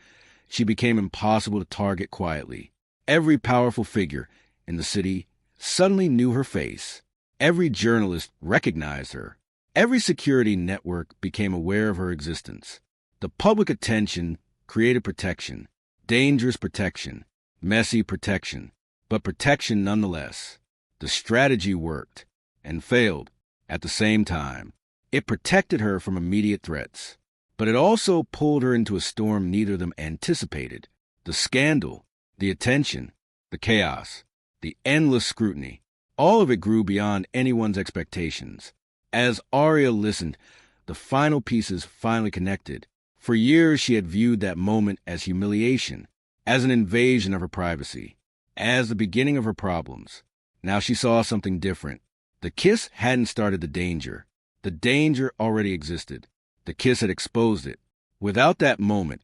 she became impossible to target quietly. Every powerful figure in the city suddenly knew her face. Every journalist recognized her. Every security network became aware of her existence. The public attention created protection, dangerous protection, messy protection, but protection nonetheless. The strategy worked and failed at the same time. It protected her from immediate threats, but it also pulled her into a storm neither of them anticipated. The scandal, the attention, the chaos, the endless scrutiny, all of it grew beyond anyone's expectations. As Arya listened, the final pieces finally connected. For years, she had viewed that moment as humiliation, as an invasion of her privacy, as the beginning of her problems. Now she saw something different. The kiss hadn't started the danger. The danger already existed. The kiss had exposed it. Without that moment,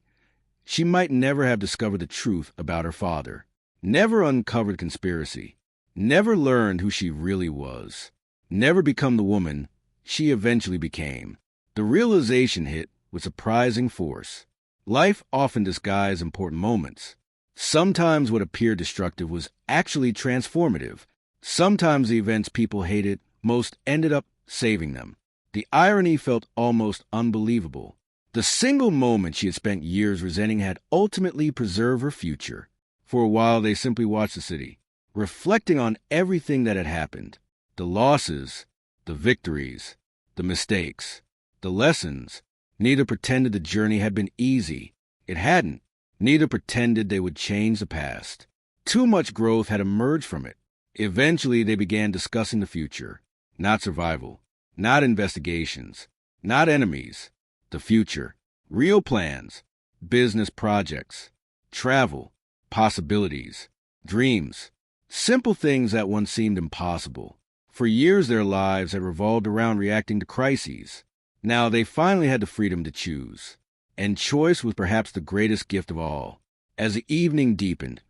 she might never have discovered the truth about her father, never uncovered conspiracy, never learned who she really was, never become the woman she eventually became. The realization hit with surprising force. Life often disguised important moments. Sometimes what appeared destructive was actually transformative. Sometimes the events people hated most ended up saving them. The irony felt almost unbelievable. The single moment she had spent years resenting had ultimately preserved her future. For a while, they simply watched the city, reflecting on everything that had happened. The losses, the victories, the mistakes, the lessons. Neither pretended the journey had been easy. It hadn't. Neither pretended they would change the past. Too much growth had emerged from it. Eventually, they began discussing the future. Not survival. Not investigations. Not enemies. The future. Real plans. Business projects. Travel. Possibilities. Dreams. Simple things that once seemed impossible. For years, their lives had revolved around reacting to crises. Now they finally had the freedom to choose. And choice was perhaps the greatest gift of all. As the evening deepened,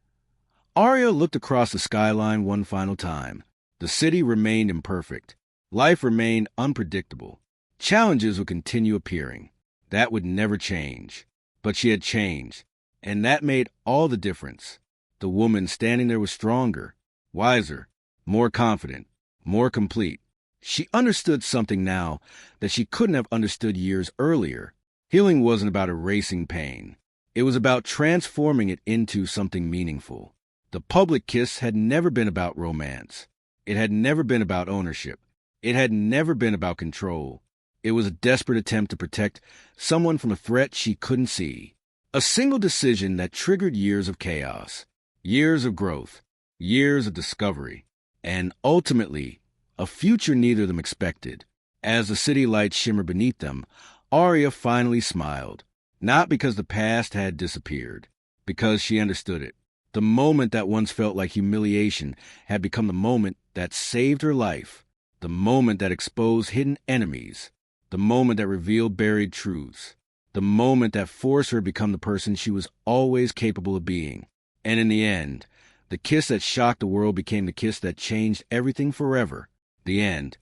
Arya looked across the skyline one final time. The city remained imperfect. Life remained unpredictable. Challenges would continue appearing. That would never change. But she had changed, and that made all the difference. The woman standing there was stronger, wiser, more confident, more complete. She understood something now that she couldn't have understood years earlier. Healing wasn't about erasing pain. It was about transforming it into something meaningful. The public kiss had never been about romance. It had never been about ownership. It had never been about control. It was a desperate attempt to protect someone from a threat she couldn't see. A single decision that triggered years of chaos, years of growth, years of discovery, and ultimately, a future neither of them expected. As the city lights shimmered beneath them, Arya finally smiled, not because the past had disappeared, because she understood it. The moment that once felt like humiliation had become the moment that saved her life, the moment that exposed hidden enemies, the moment that revealed buried truths, the moment that forced her to become the person she was always capable of being. And in the end, the kiss that shocked the world became the kiss that changed everything forever. The end.